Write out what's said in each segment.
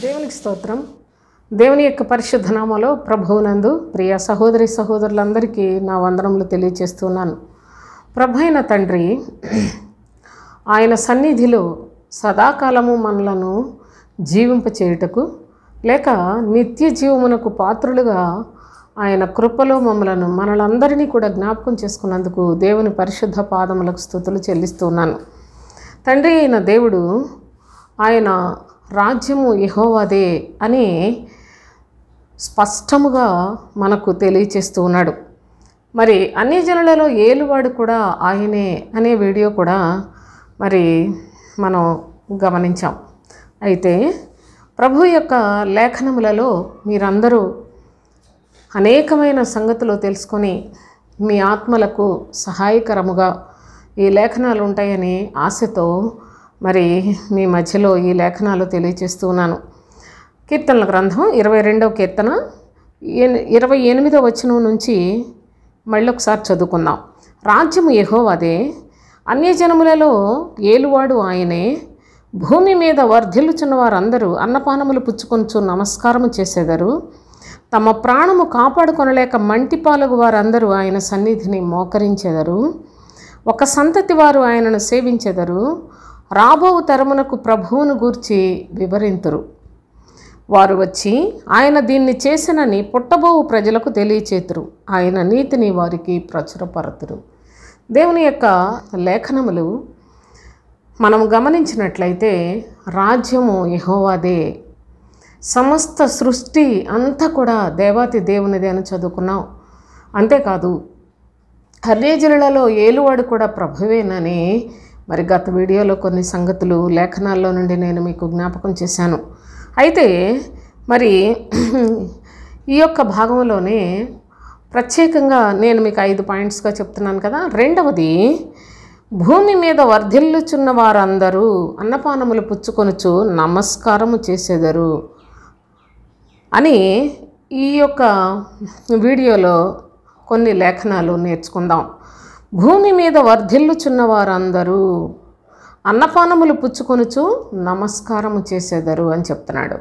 దేవునికి స్తోత్రం. దేవుని యొక్క పరిశుద్ధ నామములో ప్రభువునందు ప్రియ సహోదరి సహోదరులందరికీ నా వందనములు తెలియజేస్తున్నాను. ప్రభు అయిన తండ్రి ఆయన సన్నిధిలో సదాకాలము మనలను జీవింపచేయుటకు లేక నిత్య జీవమునకు పాత్రులుగా ఆయన కృపలో మనలందరినీ కూడా జ్ఞాపకం చేసుకున్నందుకు దేవుని పరిశుద్ధ పాదములకు స్తుతులు చెల్లిస్తున్నాను. తండ్రి అయిన దేవుడు ఆయన రాజ్యము యెహోవాదే అని స్పష్టముగా మనకు తెలియచేస్తూ ఉన్నాడు. మరి అన్ని జనులలో ఏలువాడు కూడా ఆయనే అనే వీడియో కూడా మరి మనం గమనించాం. అయితే ప్రభు యొక్క లేఖనములలో మీరందరూ అనేకమైన సంగతులు తెలుసుకొని మీ ఆత్మలకు సహాయకరముగా ఈ లేఖనాలు ఉంటాయని ఆశతో మరి మీ మధ్యలో ఈ లేఖనాలు తెలియజేస్తున్నాను. కీర్తనల గ్రంథం 22వ కీర్తన 28వ వచనం నుంచి మళ్ళీ ఒకసారి చదువుకుందాం. రాజ్యము యెహోవాదే, అన్యజనములలో ఏలువాడు ఆయనే. భూమి మీద వర్ధిల్లుచున్న వారందరూ అన్నపానములు పుచ్చుకొనుచు నమస్కారము చేసేదరు. తమ ప్రాణము కాపాడుకొనలేక మంటిపాలగు వారందరూ ఆయన సన్నిధిని మోకరించెదరు. ఒక సంతతి వారు ఆయనను సేవించెదరు. రాబో తరమునకు ప్రభువును గూర్చి వివరింతురు. వారు వచ్చి ఆయన దీన్ని చేసినని పుట్టబోవు ప్రజలకు తెలియచేతురు. ఆయన నీతిని వారికి ప్రచురపరతురు. దేవుని యొక్క లేఖనములు మనం గమనించినట్లయితే రాజ్యము యెహోవాదే, సమస్త సృష్టి అంతా కూడా దేవాతి దేవునిదే అని చదువుకున్నాం. అంతేకాదు అన్యజనులలో ఏలువాడు కూడా ప్రభువేనని మరి గత వీడియోలో కొన్ని సంగతులు లేఖనాల్లో నుండి నేను మీకు జ్ఞాపకం చేశాను. అయితే మరి ఈ యొక్క భాగంలోనే ప్రత్యేకంగా నేను మీకు 5 పాయింట్స్గా చెప్తున్నాను కదా. రెండవది, భూమి మీద వర్ధిల్లుచున్న వారందరూ అన్నపానములు పుచ్చుకొనుచు నమస్కారము చేసేదరు అని ఈ యొక్క వీడియోలో కొన్ని లేఖనాలు నేర్చుకుందాం. భూమి మీద వర్ధిల్లుచున్న వారందరూ అన్నపానములు పుచ్చుకొనుచు నమస్కారము చేసేదరు అని చెప్తున్నాడు.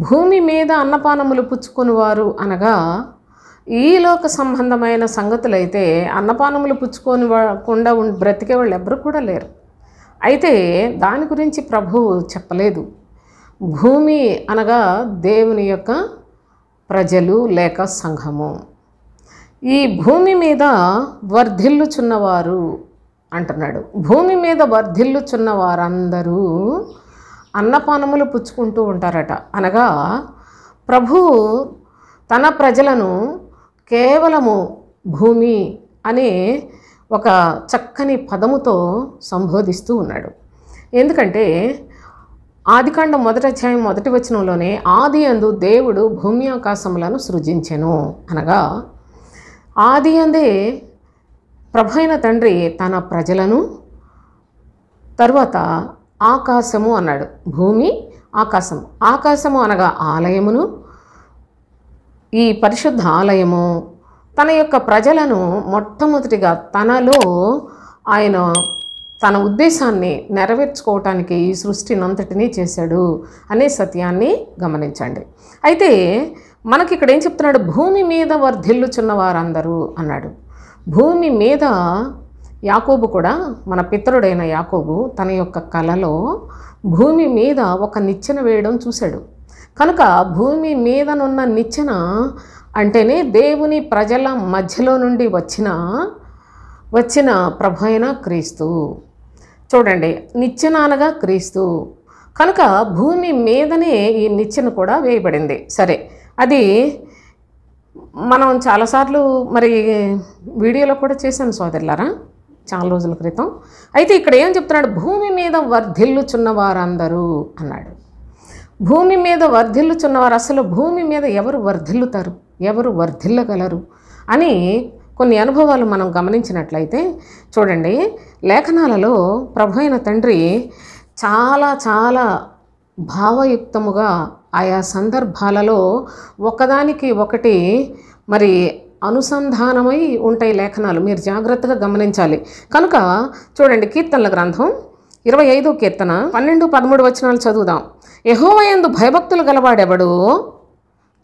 భూమి మీద అన్నపానములు పుచ్చుకొని వారు అనగా ఈ లోక సంబంధమైన సంగతులైతే అన్నపానములు పుచ్చుకొని కుండా బ్రతికే వాళ్ళు ఎవ్వరు కూడా లేరు. అయితే దాని గురించి ప్రభువు చెప్పలేదు. భూమి అనగా దేవుని యొక్క ప్రజలు లేక సంఘము. ఈ భూమి మీద వర్ధిల్లుచున్నవారు అంటున్నాడు. భూమి మీద వర్ధిల్లుచున్న వారందరూ అన్నపానములు పుచ్చుకుంటూ ఉంటారట. అనగా ప్రభువు తన ప్రజలను కేవలము భూమి అనే ఒక చక్కని పదముతో సంబోధిస్తూ ఉన్నాడు. ఎందుకంటే ఆదికాండం 1వ అధ్యాయం 1వ వచనంలోనే ఆది యందు దేవుడు భూమి ఆకాశములను సృజించెను అనగా ఆది యందే ప్రభు అయిన తండ్రి తన ప్రజలను, తరువాత ఆకాశము అన్నాడు. భూమి ఆకాశము. ఆకాశము అనగా ఆలయమును, ఈ పరిశుద్ధ ఆలయము తన యొక్క ప్రజలను మొట్టమొదటిగా తనలో ఆయన తన ఉద్దేశాన్ని నెరవేర్చుకోవటానికి ఈ సృష్టినంతటినీ చేశాడు అనే సత్యాన్ని గమనించండి. అయితే మనకి ఇక్కడ ఏం చెప్తున్నాడు? భూమి మీద వర్ధిల్లుచున్న వారందరూ అన్నాడు. భూమి మీద యాకోబు కూడా, మన పితరుడైన యాకోబు తన యొక్క కలలో భూమి మీద ఒక నిచ్చెన వేయడం చూశాడు. కనుక భూమి మీదనున్న నిచ్చెన అంటేనే దేవుని ప్రజల మధ్యలో నుండి వచ్చిన ప్రభు అయిన క్రీస్తు. చూడండి, నిచ్చెన అనగా క్రీస్తు. కనుక భూమి మీదనే ఈ నిచ్చెన కూడా వేయబడింది. సరే, అది మనం చాలాసార్లు మరి వీడియోలో కూడా చేశాను సోదరులారా, చాలా రోజుల క్రితం. అయితే ఇక్కడ ఏం చెప్తున్నాడు? భూమి మీద వర్ధిల్లుచున్న వారందరూ అన్నాడు. భూమి మీద వర్ధిల్లుచున్నవారు, అసలు భూమి మీద ఎవరు వర్ధిల్లుతారు, ఎవరు వర్ధిల్లగలరు అని కొన్ని అనుభవాలు మనం గమనించినట్లయితే చూడండి, లేఖనాలలో ప్రభు అయిన తండ్రి చాలా చాలా భావయుక్తముగా ఆయా సందర్భాలలో ఒకదానికి ఒకటి మరి అనుసంధానమై ఉంటాయి లేఖనాలు. మీరు జాగ్రత్తగా గమనించాలి. కనుక చూడండి, కీర్తనల గ్రంథం 25వ కీర్తన 12, 13 వచనాలు చదువుదాం. యెహోవా యందు భయభక్తులు గలవాడెవడు?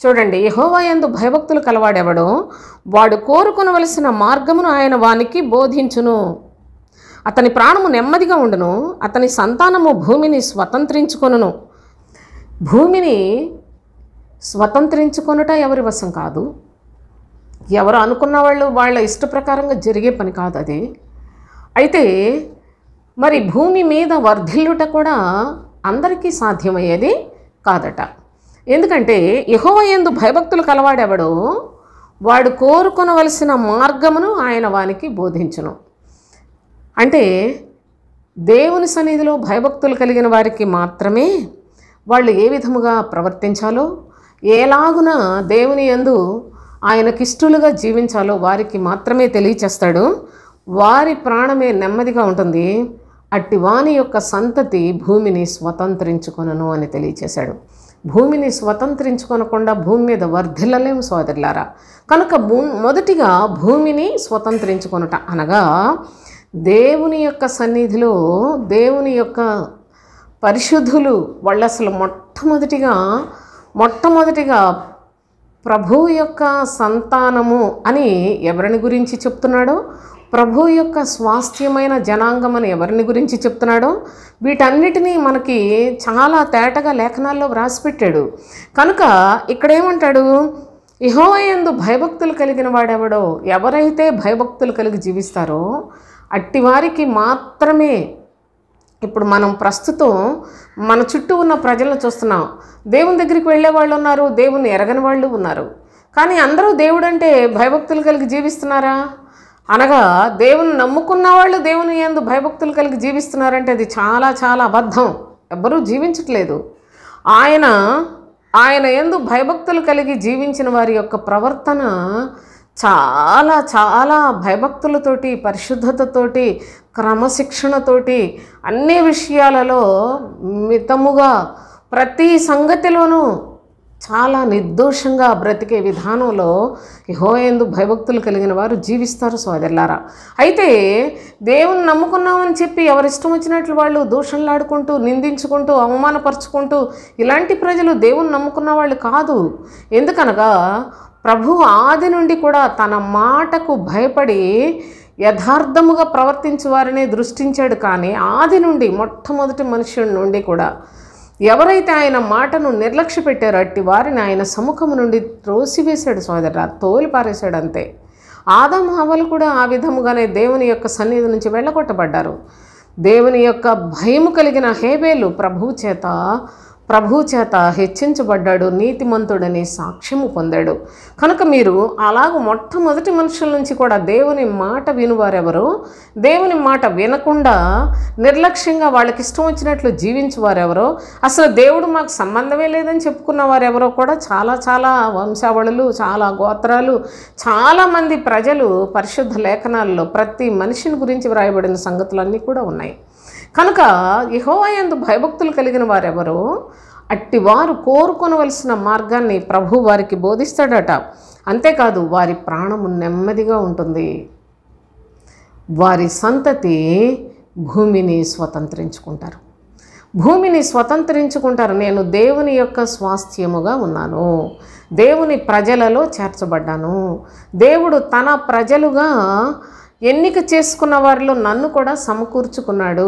చూడండి, యెహోవా యందు భయభక్తులు కలవాడెవడు? వాడు కోరుకొనవలసిన మార్గమును ఆయన వానికి బోధించును. అతని ప్రాణము నెమ్మదిగా ఉండును, అతని సంతానము భూమిని స్వతంత్రించుకొనును. భూమిని స్వతంత్రించుకొనుట ఎవరి వశం కాదు. ఎవరు అనుకున్న వాళ్ళు వాళ్ళ ఇష్ట ప్రకారంగా జరిగే పని కాదు అది. అయితే మరి భూమి మీద వర్ధిల్లుట కూడా అందరికీ సాధ్యమయ్యేది కాదట. ఎందుకంటే యెహోవా యందు భయభక్తులు కలవాడెవడో వాడు కోరుకొనవలసిన మార్గమును ఆయన వానికి బోధించును. అంటే దేవుని సన్నిధిలో భయభక్తులు కలిగిన వారికి మాత్రమే వాళ్ళు ఏ విధముగా ప్రవర్తించాలో, ఎలాగున దేవుని యందు ఆయనకిష్టులుగా జీవించాలో వారికి మాత్రమే తెలియచేస్తాడు. వారి ప్రాణమే నెమ్మదిగా ఉంటుంది. అట్టి వాని యొక్క సంతతి భూమిని స్వతంత్రించుకొనును అని తెలియచేశాడు. భూమిని స్వతంత్రించుకొనకుండా భూమి మీద వర్ధిల్లలేము సోదరులారా. కనుక మొదటిగా భూమిని స్వతంత్రించుకొనుట అనగా దేవుని యొక్క సన్నిధిలో దేవుని యొక్క పరిశుద్ధులు వాళ్ళు అసలు మొట్టమొదటిగా ప్రభు యొక్క సంతానము అని ఎవరిని గురించి చెప్తున్నాడో, ప్రభు యొక్క స్వాస్థ్యమైన జనాంగం అని ఎవరిని గురించి చెప్తున్నాడో వీటన్నిటినీ మనకి చాలా తేటగా లేఖనాల్లో వ్రాసిపెట్టాడు. కనుక ఇక్కడేమంటాడు? యెహోవా యందు భయభక్తులు కలిగిన వాడెవడో, ఎవరైతే భయభక్తులు కలిగి జీవిస్తారో అట్టి వారికి మాత్రమే. ఇప్పుడు మనం ప్రస్తుతం మన చుట్టూ ఉన్న ప్రజలను చూస్తున్నాం. దేవుని దగ్గరికి వెళ్ళే వాళ్ళు ఉన్నారు, దేవుని ఎరగని వాళ్ళు ఉన్నారు. కానీ అందరూ దేవుడు అంటే భయభక్తులు కలిగి జీవిస్తున్నారా? అనగా దేవుని నమ్ముకున్న వాళ్ళు దేవుని యందు భయభక్తులు కలిగి జీవిస్తున్నారంటే అది చాలా చాలా అబద్ధం. ఎవ్వరూ జీవించట్లేదు. ఆయన యందు భయభక్తులు కలిగి జీవించిన వారి యొక్క ప్రవర్తన చాలా చాలా భయభక్తులతోటి, పరిశుద్ధతతోటి, క్రమశిక్షణతోటి, అన్ని విషయాలలో మితముగా, ప్రతి సంగతిలోనూ చాలా నిర్దోషంగా బ్రతికే విధానంలో యెహోవా యందు భయభక్తులు కలిగిన వారు జీవిస్తారు సోదరులారా. అయితే దేవుని నమ్ముకున్నామని చెప్పి ఎవరిష్టం వచ్చినట్లు వాళ్ళు దూషణలాడుకుంటూ, నిందించుకుంటూ, అవమానపరుచుకుంటూ ఇలాంటి ప్రజలు దేవుని నమ్ముకున్న వాళ్ళు కాదు. ఎందుకనగా ప్రభు ఆది నుండి కూడా తన మాటకు భయపడి యథార్థముగా ప్రవర్తించే వారిని దృష్టించాడు. కానీ ఆది నుండి మొట్టమొదటి మనుషుడి నుండి కూడా ఎవరైతే ఆయన మాటను నిర్లక్ష్య పెట్టారో అట్టి వారిని ఆయన సముఖము నుండి త్రోసివేశాడు సోదరుడా, తోలిపారేశాడు అంతే. ఆదాము హవ్వలు కూడా ఆ విధముగానే దేవుని యొక్క సన్నిధి నుంచి వెళ్ళగొట్టబడ్డారు. దేవుని యొక్క భయము కలిగిన హేబేలు ప్రభు చేత హెచ్చించబడ్డాడు, నీతిమంతుడని సాక్ష్యము పొందాడు. కనుక మీరు అలాగ మొట్టమొదటి మనుషుల నుంచి కూడా దేవుని మాట వినువారెవరో, దేవుని మాట వినకుండా నిర్లక్ష్యంగా వాళ్ళకి ఇష్టం వచ్చినట్లు జీవించేవారెవరో, అసలు దేవుడు మాకు సంబంధమే లేదని చెప్పుకున్న వారెవరో కూడా చాలా చాలా వంశావళులు, చాలా గోత్రాలు, చాలామంది ప్రజలు పరిశుద్ధ లేఖనాల్లో ప్రతి మనిషిని గురించి వ్రాయబడిన సంగతులన్నీ కూడా ఉన్నాయి. కనుక యెహోవా యందు భయభక్తులు కలిగిన వారెవరో అట్టి వారు కోరుకొనవలసిన మార్గాన్ని ప్రభు వారికి బోధిస్తాడట. అంతేకాదు వారి ప్రాణము నెమ్మదిగా ఉంటుంది. వారి సంతతి భూమిని స్వతంత్రించుకుంటారు. నేను దేవుని యొక్క స్వాస్థ్యముగా ఉన్నాను, దేవుని ప్రజలలో చేర్చబడ్డాను, దేవుడు తన ప్రజలుగా ఎన్నిక చేసుకున్న వారిలో నన్ను కూడా సమకూర్చుకున్నాడు.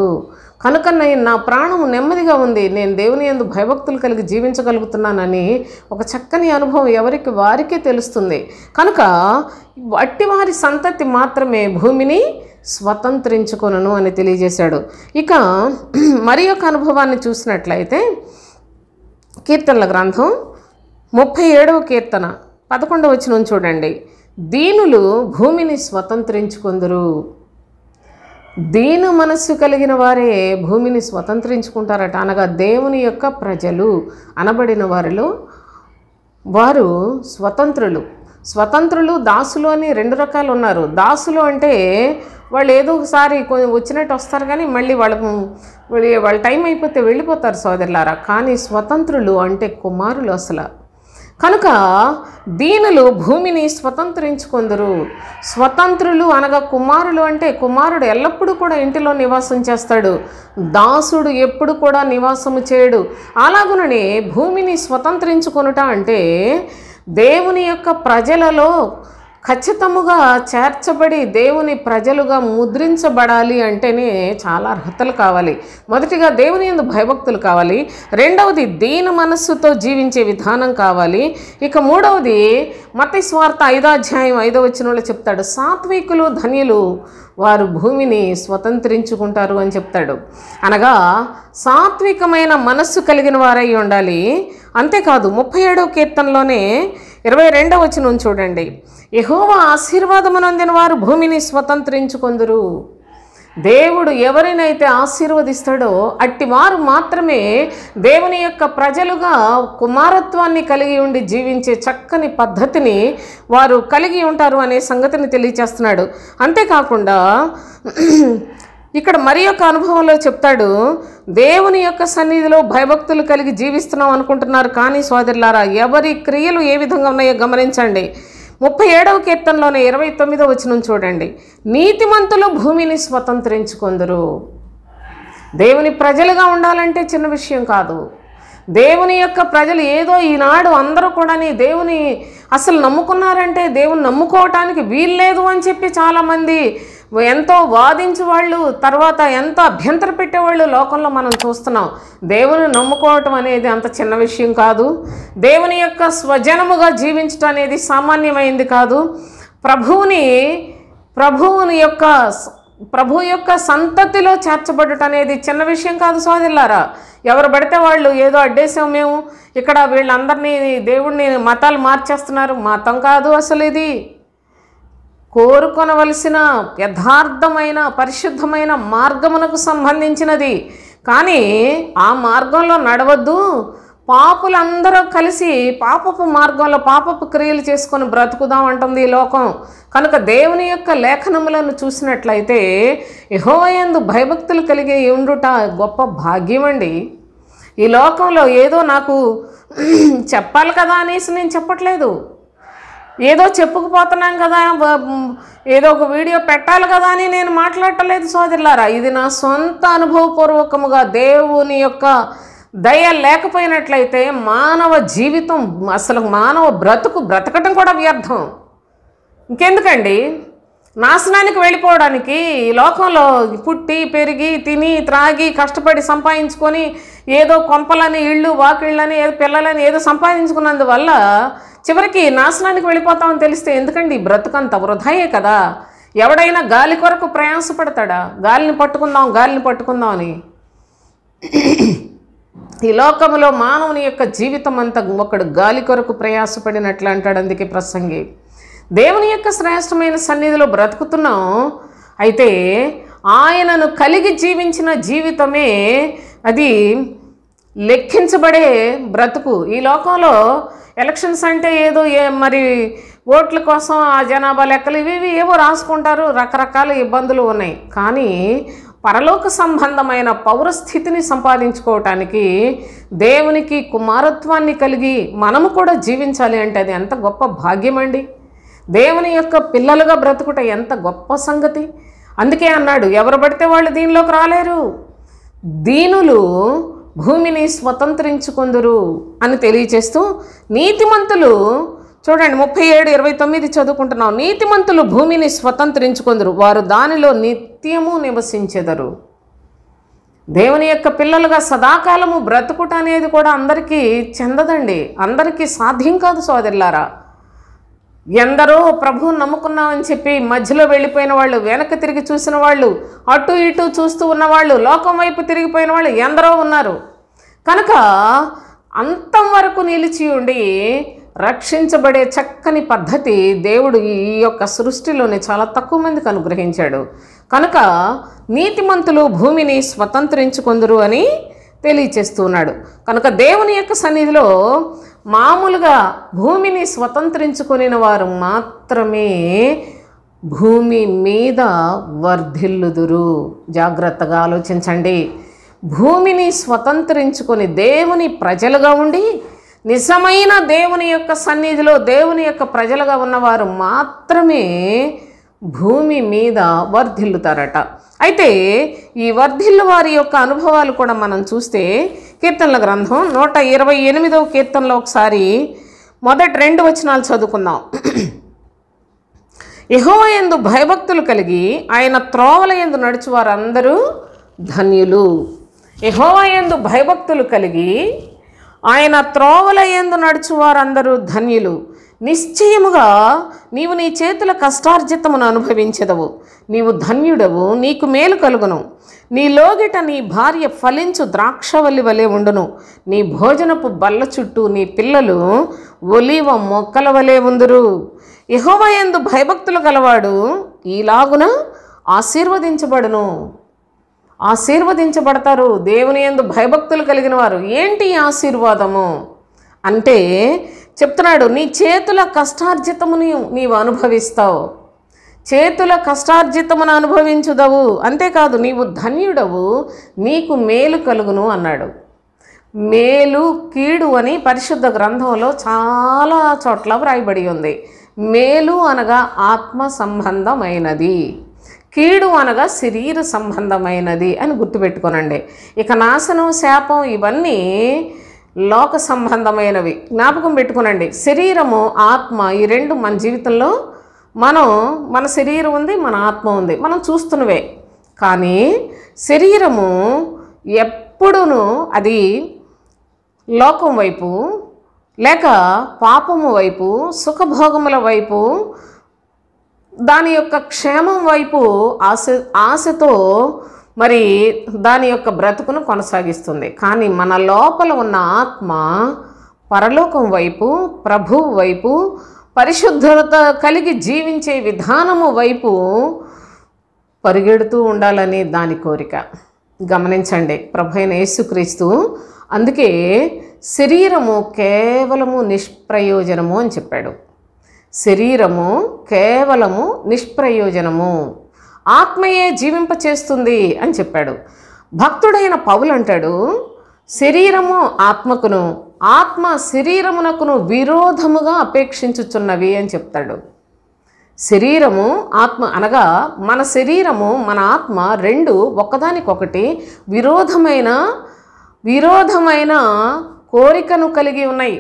కనుక నా ప్రాణము నెమ్మదిగా ఉంది, నేను దేవుని యందు భయభక్తులు కలిగి జీవించగలుగుతున్నానని ఒక చక్కని అనుభవం ఎవరికి వారికే తెలుస్తుంది. కనుక అట్టి వారి సంతతి మాత్రమే భూమిని స్వతంత్రించుకొనును అని తెలియజేశాడు. ఇక మరి ఒక అనుభవాన్ని చూసినట్లయితే కీర్తనల గ్రంథం 37వ కీర్తన 11వ వచనం చూడండి. దీనులు భూమిని స్వతంత్రించుకొందురు. దీన మనస్సు కలిగిన వారే భూమిని స్వతంత్రించుకుంటారట. అనగా దేవుని యొక్క ప్రజలు అనబడిన వారిలో వారు స్వతంత్రులు, దాసులు అని రెండు రకాలు ఉన్నారు. దాసులు అంటే వాళ్ళు ఏదో ఒకసారి వచ్చినట్టు వస్తారు కానీ మళ్ళీ వాళ్ళ టైం అయిపోతే వెళ్ళిపోతారు సోదరులారా. కానీ స్వతంత్రులు అంటే కుమారులు అసలు. కనుక దీనులు భూమిని స్వతంత్రించుకొందురు. స్వతంత్రులు అనగా కుమారులు అంటే కుమారుడు ఎల్లప్పుడూ కూడా ఇంటిలో నివాసం చేస్తాడు, దాసుడు ఎప్పుడు కూడా నివాసము చేయడు. అలాగుననే భూమిని స్వతంత్రించుకొనుట అంటే దేవుని యొక్క ప్రజలలో ఖచ్చితముగా చేర్చబడి దేవుని ప్రజలుగా ముద్రించబడాలి అంటేనే చాలా అర్హతలు కావాలి. మొదటిగా దేవుని యందు భయభక్తులు కావాలి, రెండవది దీన మనస్సుతో జీవించే విధానం కావాలి, ఇక మూడవది మత్తయి సువార్త 5వ అధ్యాయం 5వ వచనంలో చెప్తాడు, సాత్వికులు ధన్యులు వారు భూమిని స్వతంత్రించుకుంటారు అని చెప్తాడు. అనగా సాత్వికమైన మనస్సు కలిగిన వారై ఉండాలి. అంతేకాదు 37వ కీర్తనలోనే 22వ వచనం చూడండి, యెహోవా ఆశీర్వాదమునొందిన వారు భూమిని స్వతంత్రించుకొందురు. దేవుడు ఎవరినైతే ఆశీర్వదిస్తాడో అట్టి వారు మాత్రమే దేవుని యొక్క ప్రజలుగా కుమారత్వాన్ని కలిగి ఉండి జీవించే చక్కని పద్ధతిని వారు కలిగి ఉంటారు అనే సంగతిని తెలియచేస్తున్నాడు. అంతేకాకుండా ఇక్కడ మరి యొక్క అనుభవంలో చెప్తాడు, దేవుని యొక్క సన్నిధిలో భయభక్తులు కలిగి జీవిస్తున్నాం అనుకుంటున్నారు, కానీ సోదరులారా ఎవరి క్రియలు ఏ విధంగా ఉన్నాయో గమనించండి. 37వ కీర్తనలోనే 29వ వచనం చూడండి, నీతిమంతులు భూమిని స్వతంత్రించుకొందురు. దేవుని ప్రజలుగా ఉండాలంటే చిన్న విషయం కాదు. దేవుని యొక్క ప్రజలు ఏదో ఈనాడు అందరూ కూడా దేవుని అసలు నమ్ముకున్నారంటే దేవుని నమ్ముకోవటానికి వీల్లేదు అని చెప్పి చాలామంది ఎంతో వాదించే వాళ్ళు, తర్వాత ఎంతో అభ్యంతర పెట్టేవాళ్ళు లోకంలో మనం చూస్తున్నాం. దేవుని నమ్ముకోవటం అనేది అంత చిన్న విషయం కాదు. దేవుని యొక్క స్వజనముగా జీవించటం అనేది సామాన్యమైంది కాదు. ప్రభు యొక్క సంతతిలో చేర్చబడటం అనేది చిన్న విషయం కాదు సోదరులారా. ఎవరు పడితే వాళ్ళు ఏదో అడ్డేసాం మేము ఇక్కడ వీళ్ళందరినీ దేవుడిని మతాలు మార్చేస్తున్నారు. మతం కాదు అసలు, ఇది కోరుకొనవలసిన యథార్థమైన పరిశుద్ధమైన మార్గమునకు సంబంధించినది. కానీ ఆ మార్గంలో నడవద్దు. పాపులందరూ కలిసి పాపపు మార్గంలో పాపపు క్రియలు చేసుకొని బ్రతుకుదాం అంటుంది ఈ లోకం. కనుక దేవుని యొక్క లేఖనములను చూసినట్లయితే యెహోవా యందు భయభక్తులు కలిగి ఉండుట గొప్ప భాగ్యం అండి. ఈ లోకంలో ఏదో నాకు చెప్పాలి కదా అనేసి నేను చెప్పట్లేదు, ఏదో చెప్పుకుపోతున్నాం కదా, ఏదో ఒక వీడియో పెట్టాలి కదా అని నేను మాట్లాడటలేదు సోదరులారా. ఇది నా సొంత అనుభవపూర్వకముగా దేవుని యొక్క దయ లేకపోయినట్లయితే మానవ జీవితం అసలు మానవ బ్రతకటం కూడా వ్యర్థం. ఇంకెందుకండి నాశనానికి వెళ్ళిపోవడానికి ఈ లోకంలో పుట్టి పెరిగి తిని త్రాగి కష్టపడి సంపాదించుకొని ఏదో కొంపలని ఇళ్ళు వాకిళ్ళని ఏదో పిల్లలని ఏదో సంపాదించుకున్నందువల్ల చివరికి నాశనానికి వెళ్ళిపోతామని తెలిస్తే ఎందుకండి ఈ బ్రతుకంత వృధాయే కదా. ఎవడైనా గాలి కొరకు ప్రయాసపడతాడా? గాలిని పట్టుకుందాం అని. ఈ లోకంలో మానవుని యొక్క జీవితం అంతా ఒకడు గాలి కొరకు ప్రయాసపడినట్లు అంటాడు అందుకే ప్రసంగి. దేవుని యొక్క శ్రేష్టమైన సన్నిధిలో బ్రతుకుతున్నాం, అయితే ఆయనను కలిగి జీవించిన జీవితమే అది లెక్కించబడే బ్రతుకు. ఈ లోకంలో ఎలక్షన్స్ అంటే ఏదో మరి ఓట్ల కోసం ఆ జనాభా లెక్కలు ఇవి ఏవో రాసుకుంటారు, రకరకాల ఇబ్బందులు ఉన్నాయి. కానీ పరలోక సంబంధమైన పౌరస్థితిని సంపాదించుకోవటానికి దేవునికి కుమారత్వాన్ని కలిగి మనము కూడా జీవించాలి అంటే అది ఎంత గొప్ప భాగ్యం అండి. దేవుని యొక్క పిల్లలుగా బ్రతుకుట ఎంత గొప్ప సంగతి. అందుకే అన్నాడు, ఎవరు పడితే వాళ్ళు దీనిలోకి రాలేరు, దీనులు భూమిని స్వతంత్రించుకొందురు అని తెలియచేస్తూ నీతిమంతులు చూడండి 37:29 చదువుకుంటున్నాం. నీతిమంతులు భూమిని స్వతంత్రించుకొందురు, వారు దానిలో నిత్యము నివసించెదరు. దేవుని యొక్క పిల్లలుగా సదాకాలము బ్రతుకుట అనేది కూడా అందరికీ చెందదండి, అందరికీ సాధ్యం కాదు సోదరులారా. ఎందరో ప్రభువుని నమ్ముకున్నామని చెప్పి మధ్యలో వెళ్ళిపోయిన వాళ్ళు, వెనక్కి తిరిగి చూసిన వాళ్ళు, అటు ఇటు చూస్తూ ఉన్నవాళ్ళు, లోకం వైపు తిరిగిపోయిన వాళ్ళు ఎందరో ఉన్నారు. కనుక అంతం వరకు నిలిచి ఉండి రక్షించబడే చక్కని పద్ధతి దేవుడు ఈ యొక్క సృష్టిలోనే చాలా తక్కువ మందికి అనుగ్రహించాడు. కనుక నీతిమంతులు భూమిని స్వతంత్రించుకొందురు అని తెలియచేస్తున్నాడు. కనుక దేవుని యొక్క సన్నిధిలో మామూలుగా భూమిని స్వతంత్రించుకొనిన వారు మాత్రమే భూమి మీద వర్ధిల్లుదురు. జాగ్రత్తగా ఆలోచించండి. భూమిని స్వతంత్రించుకొని దేవుని ప్రజలుగా ఉండి నిజమైన దేవుని యొక్క సన్నిధిలో దేవుని యొక్క ప్రజలుగా ఉన్నవారు మాత్రమే భూమి మీద వర్ధిల్లుతారట. అయితే ఈ వర్ధిల్లు వారి యొక్క అనుభవాలు కూడా మనం చూస్తే కీర్తనల గ్రంథం 128వ కీర్తనలో ఒకసారి మొదటి 2 వచనాలు చదువుకుందాం. యెహోవా యందు భయభక్తులు కలిగి ఆయన త్రోవల యందు నడుచువారందరూ ధన్యులు. యెహోవా యందు భయభక్తులు కలిగి ఆయన త్రోవల యందు నడుచువారందరూ ధన్యులు. నిశ్చయముగా నీవు నీ చేతుల కష్టార్జితమును అనుభవించెదవు. నీవు ధన్యుడవు, నీకు మేలు కలుగును. నీ లోగిట నీ భార్య ఫలించు ద్రాక్షవల్లి వలె ఉండును. నీ భోజనపు బల్ల చుట్టూ నీ పిల్లలు ఒలీవ మొక్కల వలె ఉందురు. యెహోవా యందు భయభక్తులు గలవాడు ఈలాగున ఆశీర్వదించబడును. ఆశీర్వదించబడతారు దేవుని యందు భయభక్తులు కలిగిన వారు. ఏంటి ఆశీర్వాదము అంటే చెప్తున్నాడు, నీ చేతుల కష్టార్జితముని నీవు అనుభవిస్తావు, చేతుల కష్టార్జితమును అనుభవించుదవు. అంతేకాదు నీవు ధన్యుడవు, నీకు మేలు కలుగును అన్నాడు. మేలు కీడు అని పరిశుద్ధ గ్రంథంలో చాలా చోట్ల వ్రాయబడి ఉంది. మేలు అనగా ఆత్మ సంబంధమైనది, కీడు అనగా శరీర సంబంధమైనది అని గుర్తుపెట్టుకోనండి. ఇక నాశనం, శాపం ఇవన్నీ లోక సంబంధమైనవి. జ్ఞాపకం పెట్టుకోనండి. శరీరము, ఆత్మ ఈ రెండు మన జీవితంలో మన శరీరం ఉంది, మన ఆత్మ ఉంది, మనం చూస్తున్నవే. కానీ శరీరము ఎప్పుడునూ అది లోకం వైపు లేక పాపము వైపు, సుఖభోగముల వైపు, దాని యొక్క క్షేమం వైపు ఆశతో మరి దాని యొక్క బ్రతుకును కొనసాగిస్తుంది. కానీ మన లోపల ఉన్న ఆత్మ పరలోకం వైపు, ప్రభువు వైపు, పరిశుద్ధత కలిగి జీవించే విధానము వైపు పరిగెడుతూ ఉండాలని దాని కోరిక. గమనించండి, ప్రభువైన యేసుక్రీస్తు అందుకే శరీరము కేవలము నిష్ప్రయోజనము అని చెప్పాడు. శరీరము కేవలము నిష్ప్రయోజనము, ఆత్మయే జీవింపచేస్తుంది అని చెప్పాడు. భక్తుడైన పౌలు అంటాడు, శరీరము ఆత్మకును, ఆత్మ శరీరమునకును విరోధముగా అపేక్షించుచున్నవి అని చెప్తాడు. శరీరము, ఆత్మ అనగా మన శరీరము, మన ఆత్మ రెండు ఒకదానికొకటి విరోధమైన కోరికను కలిగి ఉన్నాయి.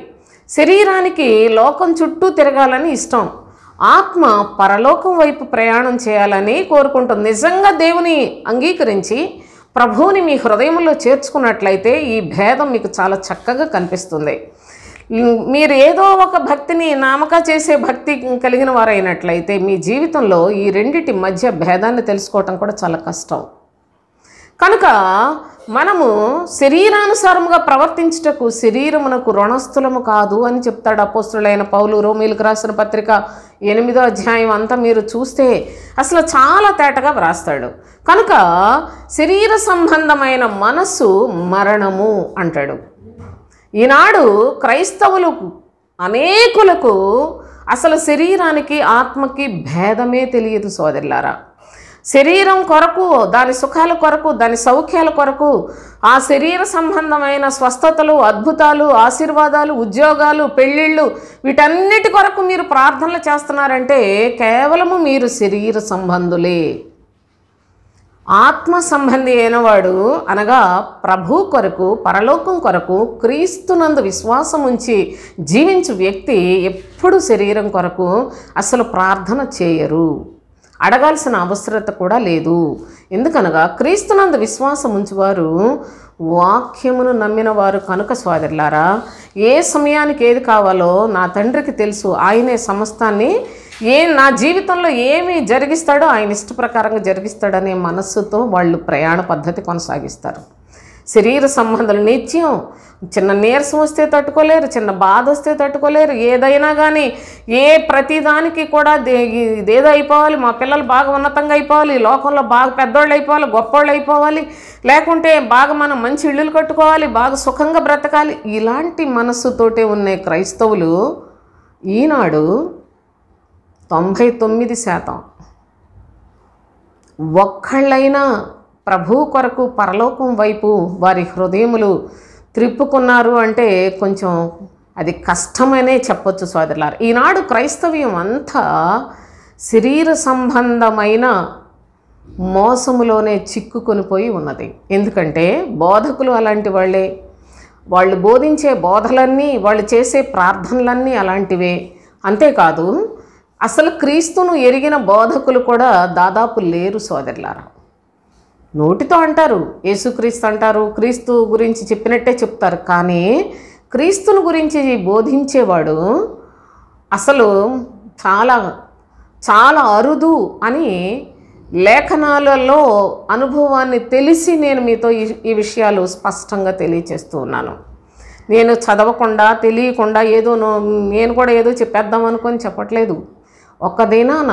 శరీరానికి లోకం చుట్టూ తిరగాలని ఇష్టం, ఆత్మ పరలోకం వైపు ప్రయాణం చేయాలని కోరుకుంటుంది. నిజంగా దేవుని అంగీకరించి ప్రభువుని మీ హృదయంలో చేర్చుకున్నట్లయితే ఈ భేదం మీకు చాలా చక్కగా కనిపిస్తుంది. మీరు ఏదో ఒక భక్తిని నామక చేసే భక్తి కలిగిన వారైనట్లయితే మీ జీవితంలో ఈ రెండిటి మధ్య భేదాన్ని తెలుసుకోవటం కూడా చాలా కష్టం. కనుక మనము శరీరానుసారముగా ప్రవర్తించుటకు శరీరమునకు రుణస్థులము కాదు అని చెప్తాడు అపోస్తులైన పౌలు. రోమీలకు రాసిన పత్రిక 8వ అధ్యాయం అంతా మీరు చూస్తే అసలు చాలా తేటగా వ్రాస్తాడు. కనుక శరీర సంబంధమైన మనస్సు మరణము అంటాడు. ఈనాడు క్రైస్తవులు అనేకులకు అసలు శరీరానికి ఆత్మకి భేదమే తెలియదు సోదరులారా. శరీరం కొరకు, దాని సుఖాల కొరకు, దాని సౌఖ్యాల కొరకు, ఆ శరీర సంబంధమైన స్వస్థతలు, అద్భుతాలు, ఆశీర్వాదాలు, ఉద్యోగాలు, పెళ్ళిళ్ళు, వీటన్నిటి కొరకు మీరు ప్రార్థనలు చేస్తున్నారంటే కేవలము మీరు శరీర సంబంధులే. ఆత్మ సంబంధి అయినవాడు అనగా ప్రభు కొరకు, పరలోకం కొరకు, క్రీస్తునందు విశ్వాసం ఉంచి జీవించు వ్యక్తి ఎప్పుడు శరీరం కొరకు అసలు ప్రార్థన చేయరు, అడగాల్సిన అవసరత కూడా లేదు. ఎందుకనగా క్రీస్తునందు విశ్వాసం ఉంచువారు వాక్యమును నమ్మిన వారు కనుక సోదరులారా, ఏ సమయానికి ఏది కావాలో నా తండ్రికి తెలుసు. ఆయనే సమస్తాన్ని నా జీవితంలో ఏమి జరిగిస్తాడో ఆయన ఇష్ట ప్రకారంగా జరిగిస్తాడనే మనస్సుతో వాళ్ళు ప్రయాణ పద్ధతి కొనసాగిస్తారు. శరీర సంబంధాలు నిత్యం చిన్న నీరసం వస్తే తట్టుకోలేరు, చిన్న బాధ వస్తే తట్టుకోలేరు. ఏదైనా కానీ ప్రతిదానికి కూడా ఇదేదో అయిపోవాలి, మా పిల్లలు బాగా ఉన్నతంగా అయిపోవాలి, లోకంలో బాగా పెద్దోళ్ళు అయిపోవాలి, గొప్పోళ్ళు అయిపోవాలి, లేకుంటే బాగా మనం మంచి ఇళ్ళు కట్టుకోవాలి, బాగా సుఖంగా బ్రతకాలి, ఇలాంటి మనస్సుతోటే ఉన్న క్రైస్తవులు ఈనాడు 99% ఒక్కళ్ళైనా ప్రభు కొరకు పరలోకం వైపు వారి హృదయములు త్రిప్పుకున్నారు అంటే కొంచెం అది కష్టమనే చెప్పొచ్చు సోదరులారా. ఈనాడు క్రైస్తవ్యం అంతా శరీర సంబంధమైన మోసములోనే చిక్కుకొనిపోయి ఉన్నది. ఎందుకంటే బోధకులు అలాంటి వాళ్ళే, వాళ్ళు బోధించే బోధలన్నీ, వాళ్ళు చేసే ప్రార్థనలన్నీ అలాంటివే. అంతేకాదు అసలు క్రీస్తును ఎరిగిన బోధకులు కూడా దాదాపు లేరు సోదరులారా. నోటితో అంటారు, యేసుక్రీస్తు అంటారు, క్రీస్తు గురించి చెప్పినట్టే చెప్తారు, కానీ క్రీస్తుని గురించి బోధించేవాడు అసలు చాలా చాలా అరుదు అని లేఖనాలలో అనుభవాన్ని తెలిసి నేను మీతో ఈ విషయాలు స్పష్టంగా తెలియచేస్తూ ఉన్నాను. నేను చదవకుండా తెలియకుండా ఏదో నేను కూడా ఏదో చెప్పేద్దాం అనుకొని చెప్పట్లేదు. ఒక దినాన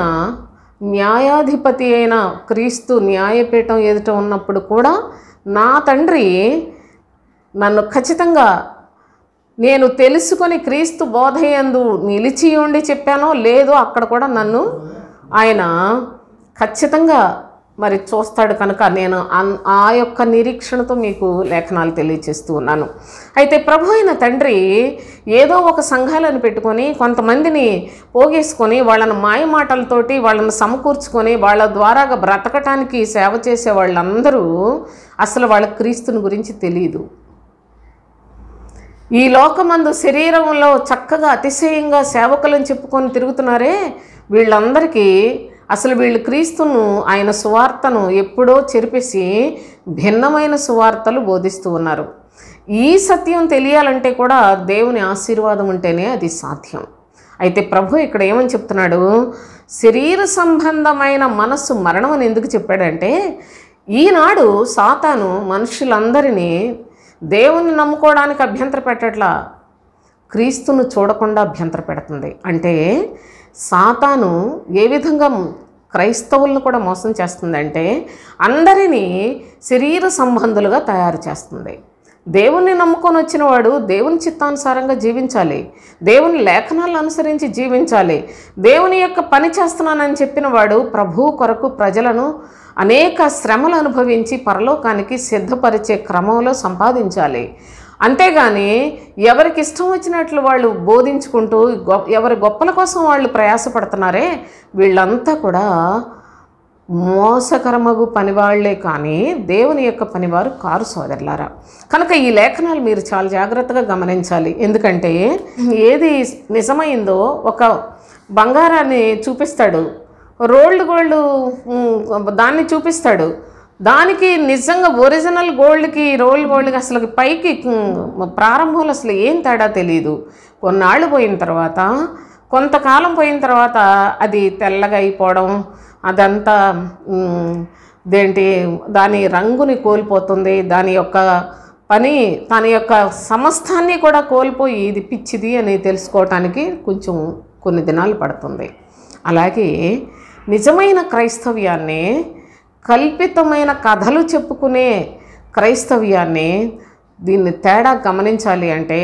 న్యాయాధిపతి అయిన క్రీస్తు న్యాయపీఠం ఎదుట ఉన్నప్పుడు కూడా నా తండ్రి నన్ను ఖచ్చితంగా నేను తెలుసుకొని క్రీస్తు బోధయందు నిలిచి ఉండి చెప్పానో లేదో అక్కడ కూడా నన్ను ఆయన ఖచ్చితంగా మరి చూస్తాడు. కనుక నేను ఆ యొక్క నిరీక్షణతో మీకు లేఖనాలు తెలియచేస్తూ ఉన్నాను. అయితే ప్రభు అయిన తండ్రి ఏదో ఒక సంఘాలను పెట్టుకొని కొంతమందిని పోగేసుకొని వాళ్ళని మాయమాటలతోటి వాళ్ళని సమకూర్చుకొని వాళ్ళ ద్వారాగా బ్రతకటానికి సేవ చేసే వాళ్ళందరూ అసలు వాళ్ళ క్రీస్తుని గురించి తెలియదు. ఈ లోకమందు శరీరంలో చక్కగా అతిశయంగా సేవకులను చెప్పుకొని తిరుగుతున్నారే, వీళ్ళందరికీ అసలు వీళ్ళు క్రీస్తును ఆయన సువార్తను ఎప్పుడో చెరిపేసి భిన్నమైన సువార్తలు బోధిస్తూ ఉన్నారు. ఈ సత్యం తెలియాలంటే కూడా దేవుని ఆశీర్వాదం ఉంటేనే అది సాధ్యం. అయితే ప్రభు ఇక్కడ ఏమని చెప్తున్నాడు, శరీర సంబంధమైన మనస్సు మరణం అని ఎందుకు చెప్పాడంటే, ఈనాడు సాతాను మనుషులందరినీ దేవుని నమ్ముకోవడానికి అభ్యంతర పెట్టట్లా, క్రీస్తును చూడకుండా అభ్యంతర పెడుతుంది. అంటే సాతాను ఏ విధంగా క్రైస్తవులను కూడా మోసం చేస్తుందంటే అందరినీ శరీర సంబంధులుగా తయారు చేస్తుంది. దేవుణ్ణి నమ్ముకొని వచ్చిన వాడు దేవుని చిత్తానుసారంగా జీవించాలి, దేవుని లేఖనాలను అనుసరించి జీవించాలి. దేవుని యొక్క పని చేస్తున్నానని చెప్పిన వాడు ప్రభు కొరకు ప్రజలను అనేక శ్రమలు అనుభవించి పరలోకానికి సిద్ధపరిచే క్రమంలో సంపాదించాలి. అంతేగాని ఎవరికి ఇష్టం వచ్చినట్లు వాళ్ళు బోధించుకుంటూ ఎవరి గొప్పల కోసం వాళ్ళు ప్రయాసపడుతున్నారే, వీళ్ళంతా కూడా మోసకరమగు పనివాళ్లే కానీ దేవుని యొక్క పనివారు కారు సోదరులారా. కనుక ఈ లేఖనాలు మీరు చాలా జాగ్రత్తగా గమనించాలి. ఎందుకంటే ఏది నిజమైందో ఒక బంగారాన్ని చూపిస్తాడు, రోల్డ్ గోల్డ్ దాన్ని చూపిస్తాడు, దానికి నిజంగా ఒరిజినల్ గోల్డ్కి రోల్డ్ గోల్డ్కి అసలు పైకి ప్రారంభంలో అసలు ఏం తేడా తెలియదు. కొన్నాళ్ళు పోయిన తర్వాత, కొంతకాలం పోయిన తర్వాత అది తెల్లగా అయిపోవడం, అదంతా దాని రంగుని కోల్పోతుంది, దాని యొక్క పని తన యొక్క సమస్తాన్ని కూడా కోల్పోయి ఇది పిచ్చిది అని తెలుసుకోవటానికి కొంచెం కొన్ని దినాలు పడుతుంది. అలాగే నిజమైన క్రైస్తవ్యాన్ని, కల్పితమైన కథలు చెప్పుకునే క్రైస్తవ్యాన్ని దీన్ని తేడా గమనించాలి అంటే,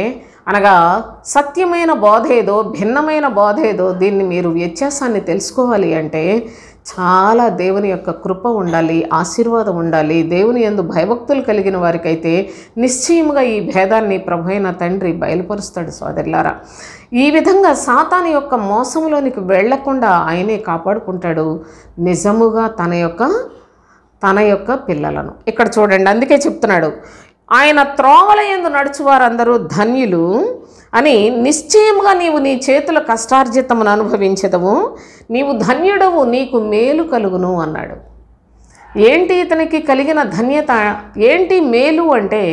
అనగా సత్యమైన బోధ ఏదో భిన్నమైన బోధ ఏదో దీన్ని మీరు వ్యత్యాసాన్ని తెలుసుకోవాలి అంటే చాలా దేవుని యొక్క కృప ఉండాలి, ఆశీర్వాదం ఉండాలి. దేవుని యందు భయభక్తులు కలిగిన వారికైతే నిశ్చయముగా ఈ భేదాన్ని ప్రభు అయిన తండ్రి బయలుపరుస్తాడు సోదరులారా. ఈ విధంగా సాతాను యొక్క మోసంలోనికి వెళ్లకుండా ఆయనే కాపాడుకుంటాడు నిజముగా తన యొక్క పిల్లలను. ఇక్కడ చూడండి, అందుకే చెప్తున్నాడు, ఆయన త్రోవల యందు నడుచువారందరూ ధన్యులు అని నిశ్చయముగా నీవు నీ చేతుల కష్టార్జితమును అనుభవించదవు, నీవు ధన్యుడవు, నీకు మేలు కలుగును అన్నాడు. ఏంటి ఇతనికి కలిగిన ధన్యత ఏంటి? మేలు అంటే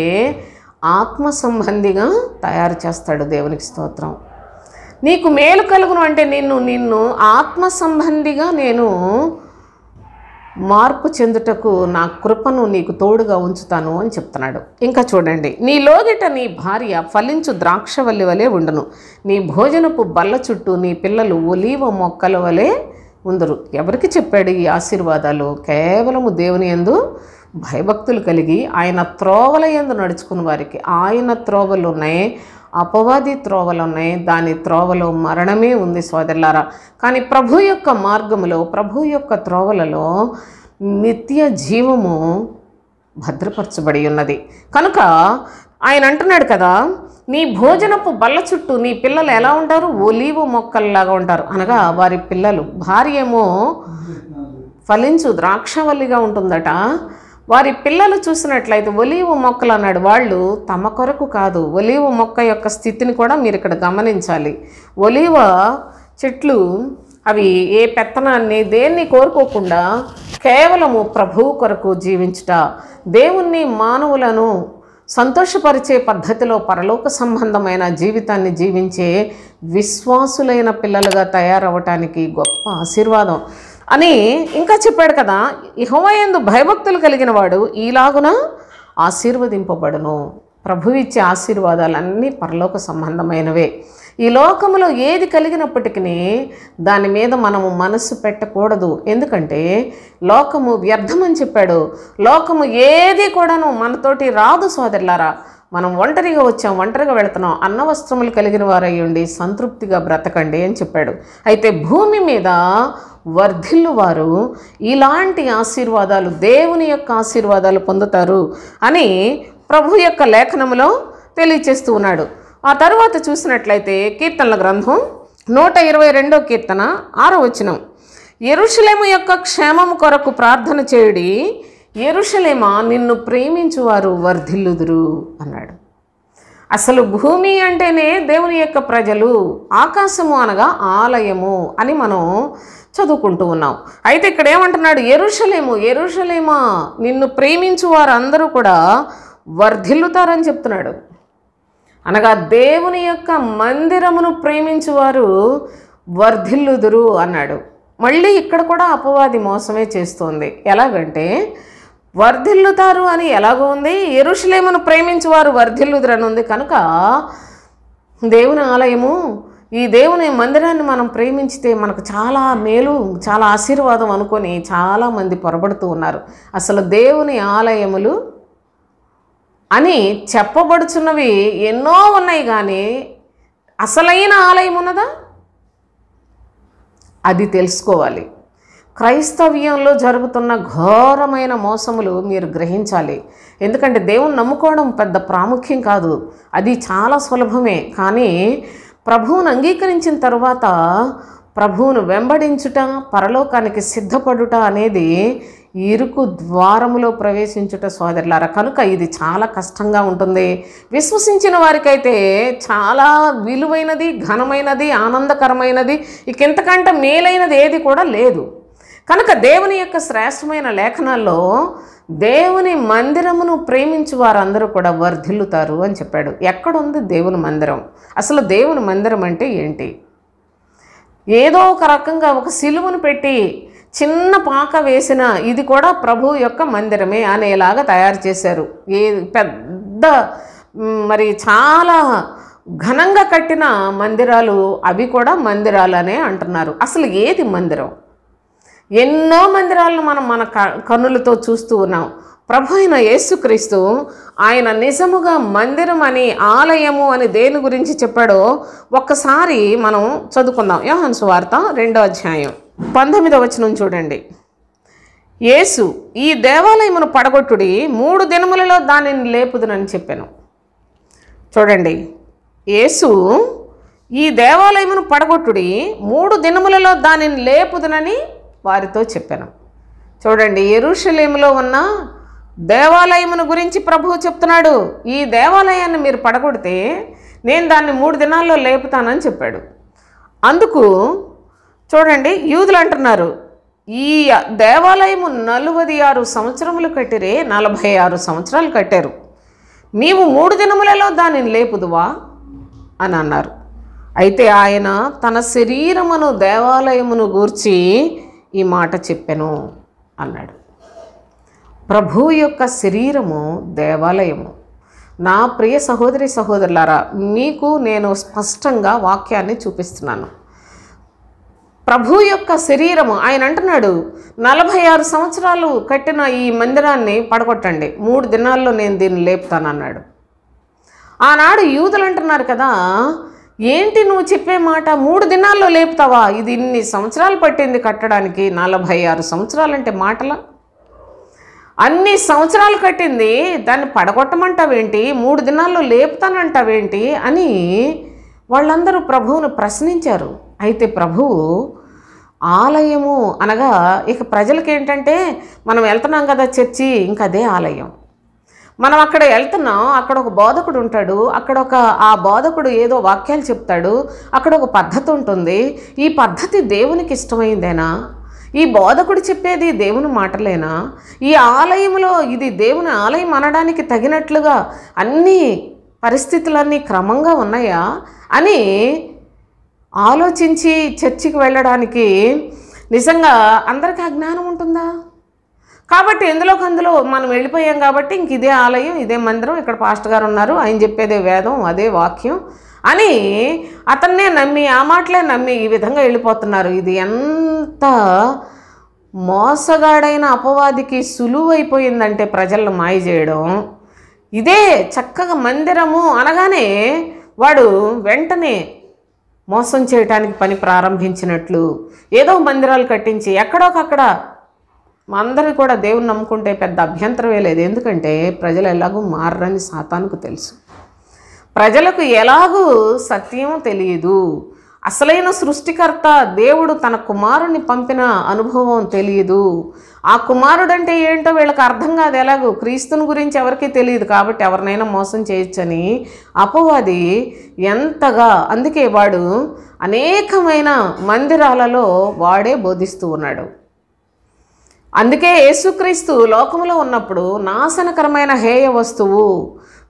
ఆత్మ సంబంధిగా తయారు చేస్తాడు. దేవునికి స్తోత్రం. నీకు మేలు కలుగును అంటే నిన్ను ఆత్మ సంబంధిగా నేను మార్పు చెందుటకు నా కృపను నీకు తోడుగా ఉంచుతాను అని చెప్తున్నాడు. ఇంకా చూడండి, నీ లోగిట నీ భార్య ఫలించు ద్రాక్షవల్లి వలె ఉండును, నీ భోజనపు బల్ల చుట్టూ నీ పిల్లలు ఒలీవ మొక్కల వలె ఉందరు. ఎవరికి చెప్పాడు ఈ ఆశీర్వాదాలు? కేవలము దేవుని యందు భయభక్తులు కలిగి ఆయన త్రోవల యందు నడుచుకున్న వారికి. ఆయన త్రోవలు ఉన్నాయి, అపవాది త్రోవలు ఉన్నాయి, దాని త్రోవలో మరణమే ఉంది సోదరులారా. కానీ ప్రభు యొక్క మార్గములో, ప్రభు యొక్క త్రోవలలో నిత్య జీవము భద్రపరచబడి ఉన్నది. కనుక ఆయన అంటున్నాడు కదా, నీ భోజనపు బల్ల చుట్టూ నీ పిల్లలు ఎలా ఉంటారు? ఒలీవ మొక్కల్లాగా ఉంటారు. అనగా వారి పిల్లలు, భార్య ఏమో ఫలించు ద్రాక్షవల్లిగా ఉంటుందట. వారి పిల్లలు చూసినట్లయితే ఒలీవ మొక్కలు అన్నాడు. వాళ్ళు తమ కొరకు కాదు. ఒలీవ మొక్క యొక్క స్థితిని కూడా మీరు ఇక్కడ గమనించాలి. ఒలీవ చెట్లు అవి ఏ పెత్తనాన్ని దేన్ని కోరుకోకుండా కేవలము ప్రభువు కొరకు జీవించుట, దేవుణ్ణి మానవులను సంతోషపరిచే పద్ధతిలో పరలోక సంబంధమైన జీవితాన్ని జీవించే విశ్వాసులైన పిల్లలుగా తయారవటానికి గొప్ప ఆశీర్వాదం అని ఇంకా చెప్పాడు కదా. యెహోవాయందు భయభక్తులు కలిగిన వాడు ఈలాగున ఆశీర్వదింపబడును. ప్రభువు ఇచ్చే ఆశీర్వాదాలన్నీ పరలోక సంబంధమైనవే. ఈ లోకములో ఏది కలిగినప్పటికీ దాని మీద మనము మనసు పెట్టకూడదు. ఎందుకంటే లోకము వ్యర్థమని చెప్పాడు. లోకము ఏది కూడాను మనతోటి రాదు సోదరులారా. మనం ఒంటరిగా వచ్చాం, ఒంటరిగా వెళుతున్నాం, అన్న వస్త్రములు కలిగిన వారయ్యండి, సంతృప్తిగా బ్రతకండి అని చెప్పాడు. అయితే భూమి మీద వర్ధిల్లు వారు ఇలాంటి ఆశీర్వాదాలు, దేవుని యొక్క ఆశీర్వాదాలు పొందుతారు అని ప్రభు యొక్క లేఖనములో తెలియచేస్తూ ఉన్నాడు. ఆ తర్వాత చూసినట్లయితే కీర్తనల గ్రంథం 122వ కీర్తన 6వ వచనం, యెరూషలేము యొక్క క్షేమము కొరకు ప్రార్థన చేయుడి, యెరూషలేమా నిన్ను ప్రేమించువారు వర్ధిల్లుదురు అన్నాడు. అసలు భూమి అంటేనే దేవుని యొక్క ప్రజలు, ఆకాశము అనగా ఆలయము అని మనం చదువుకుంటూ ఉన్నాం. అయితే ఇక్కడ ఏమంటున్నాడు? యెరూషలేము, యెరూషలేమా నిన్ను ప్రేమించు వారు అందరూ కూడా వర్ధిల్లుతారని చెప్తున్నాడు. అనగా దేవుని యొక్క మందిరమును ప్రేమించువారు వర్ధిల్లుదురు అన్నాడు. మళ్ళీ ఇక్కడ కూడా అపవాది మోసమే చేస్తోంది. ఎలాగంటే వర్ధిల్లుతారు అని ఎలాగో ఉంది, యెరూషలేమును ప్రేమించువారు వర్ధిల్లుదురు అని ఉంది. కనుక దేవుని ఆలయము, ఈ దేవుని మందిరాన్ని మనం ప్రేమించితే మనకు చాలా మేలు, చాలా ఆశీర్వాదం అనుకొని చాలామంది పొరబడుతూ ఉన్నారు. అసలు దేవుని ఆలయములు అని చెప్పబడుచున్నవి ఎన్నో ఉన్నాయి, కానీ అసలైన ఆలయం ఉన్నదా? అది తెలుసుకోవాలి. క్రైస్తవ్యంలో జరుగుతున్న ఘోరమైన మోసములు మీరు గ్రహించాలి. ఎందుకంటే దేవుని నమ్ముకోవడం పెద్ద ప్రాముఖ్యం కాదు, అది చాలా సులభమే. కానీ ప్రభువును అంగీకరించిన తర్వాత ప్రభువును వెంబడించుట, పరలోకానికి సిద్ధపడుట అనేది ఇరుకు ద్వారములో ప్రవేశించుట సోదరులారా. కనుక ఇది చాలా కష్టంగా ఉంటుంది. విశ్వసించిన వారికైతే చాలా విలువైనది, ఘనమైనది, ఆనందకరమైనది, ఇక ఇంతకంటే మేలైనది ఏది కూడా లేదు. కనుక దేవుని యొక్క శ్రేష్టమైన లేఖనాల్లో దేవుని మందిరమును ప్రేమించు వారందరూ కూడా వర్ధిల్లుతారు అని చెప్పాడు. ఎక్కడుంది దేవుని మందిరం? అసలు దేవుని మందిరం అంటే ఏంటి? ఏదో ఒక రకంగా ఒక సిలువను పెట్టి చిన్న పాక వేసిన ఇది కూడా ప్రభు యొక్క మందిరమే అనేలాగా తయారు చేశారు. పెద్ద మరి చాలా ఘనంగా కట్టిన మందిరాలు అవి కూడా మందిరాలనే అంటున్నారు. అసలు ఏది మందిరం? ఎన్నో మందిరాలను మనం మన కన్నులతో చూస్తూ ఉన్నాం. ప్రభు అయిన యేసుక్రీస్తు ఆయన నిజముగా మందిరం అని, ఆలయము అని దేని గురించి చెప్పాడో ఒక్కసారి మనం చదువుకుందాం. యోహాను సువార్త 2వ అధ్యాయం 19వ వచనం చూడండి. యేసు, ఈ దేవాలయమును పడగొట్టుడి, 3 దినములలో దానిని లేపుదునని చెప్పాను. చూడండి, యేసు ఈ దేవాలయమును పడగొట్టుడి, 3 దినములలో దానిని లేపుదునని వారితో చెప్పాను. చూడండి, యెరూషలేములో ఉన్న దేవాలయమును గురించి ప్రభువు చెప్తున్నాడు. ఈ దేవాలయాన్ని మీరు పడగొడితే నేను దాన్ని 3 దినాల్లో లేపుతానని చెప్పాడు. అందుకు చూడండి, యూదులు అంటున్నారు, ఈ దేవాలయము 46 సంవత్సరములు కట్టిరే, 46 సంవత్సరాలు కట్టారు, నీవు 3 దినములలో దానిని లేపుదువా అని అన్నారు. అయితే ఆయన తన శరీరమును దేవాలయమును గూర్చి ఈ మాట చెప్పెను అన్నాడు. ప్రభు యొక్క శరీరము దేవాలయము. నా ప్రియ సహోదరి సహోదరులారా, మీకు నేను స్పష్టంగా వాక్యాన్ని చూపిస్తున్నాను. ప్రభు యొక్క శరీరము, ఆయన అంటున్నాడు 46 సంవత్సరాలు కట్టిన ఈ మందిరాన్ని పడగొట్టండి, 3 దినాల్లో నేను దీన్ని లేపుతానన్నాడు. ఆనాడు యూదులు అంటున్నారు కదా, ఏంటి నువ్వు చెప్పే మాట, 3 దినాల్లో లేపుతావా? ఇది ఇన్ని సంవత్సరాలు పట్టింది కట్టడానికి, 46 సంవత్సరాలంటే మాటలా? అన్ని సంవత్సరాలు కట్టింది దాన్ని పడగొట్టమంటావేంటి, 3 దినాల్లో లేపుతానంటావేంటి అని వాళ్ళందరూ ప్రభువును ప్రశ్నించారు. అయితే ప్రభువు ఆలయము అనగా ఇక ప్రజలకి ఏంటంటే, మనం వెళ్తున్నాం కదా చర్చి, ఇంకా అదే ఆలయం. మనం అక్కడ వెళ్తున్నాం, అక్కడ ఒక బోధకుడు ఉంటాడు, అక్కడ ఆ బోధకుడు ఏదో వాక్యాలు చెప్తాడు, అక్కడ ఒక పద్ధతి ఉంటుంది. ఈ పద్ధతి దేవునికి ఇష్టమైందేనా? ఈ బోధకుడు చెప్పేది దేవుని మాటలేనా? ఈ ఆలయంలో ఇది దేవుని ఆలయం అనడానికి తగినట్లుగా అన్ని పరిస్థితులన్నీ క్రమంగా ఉన్నాయా అని ఆలోచించి చర్చికి వెళ్ళడానికి నిజంగా అందరికీ అజ్ఞానం ఉంటుందా? కాబట్టి అందులో మనం వెళ్ళిపోయాం కాబట్టి ఇంక ఇదే ఆలయం, ఇదే మందిరం, ఇక్కడ పాస్టర్ గారు ఉన్నారు, ఆయన చెప్పేదే వేదం, అదే వాక్యం అని అతన్నే నమ్మి, ఆ మాటలే నమ్మి ఈ విధంగా వెళ్ళిపోతున్నారు. ఇది ఎంత మోసగాడైన అపవాదికి సులువైపోయిందంటే ప్రజలను మాయ చేయడం. ఇదే చక్కగా మందిరము అనగానే వాడు వెంటనే మోసం చేయటానికి పని ప్రారంభించినట్లు ఏదో మందిరాలు కట్టించి ఎక్కడోకక్కడ అందరూ కూడా దేవుని నమ్ముకుంటే పెద్ద అభ్యంతరమే లేదు. ఎందుకంటే ప్రజలు ఎలాగూ మారని సాతానుకు తెలుసు. ప్రజలకు ఎలాగూ సత్యం తెలియదు. అసలైన సృష్టికర్త దేవుడు తన కుమారుని పంపిన అనుభవం తెలియదు. ఆ కుమారుడు అంటే ఏంటో వీళ్ళకి అర్థం కాదు. ఎలాగూ క్రీస్తుని గురించి ఎవరికీ తెలియదు కాబట్టి ఎవరినైనా మోసం చేయొచ్చని అపవాది ఎంతగా, అందుకే వాడు అనేకమైన మందిరాలలో వాడే బోధిస్తూ ఉన్నాడు. అందుకే యేసుక్రీస్తు లోకములో ఉన్నప్పుడు నాశనకరమైన హేయ వస్తువు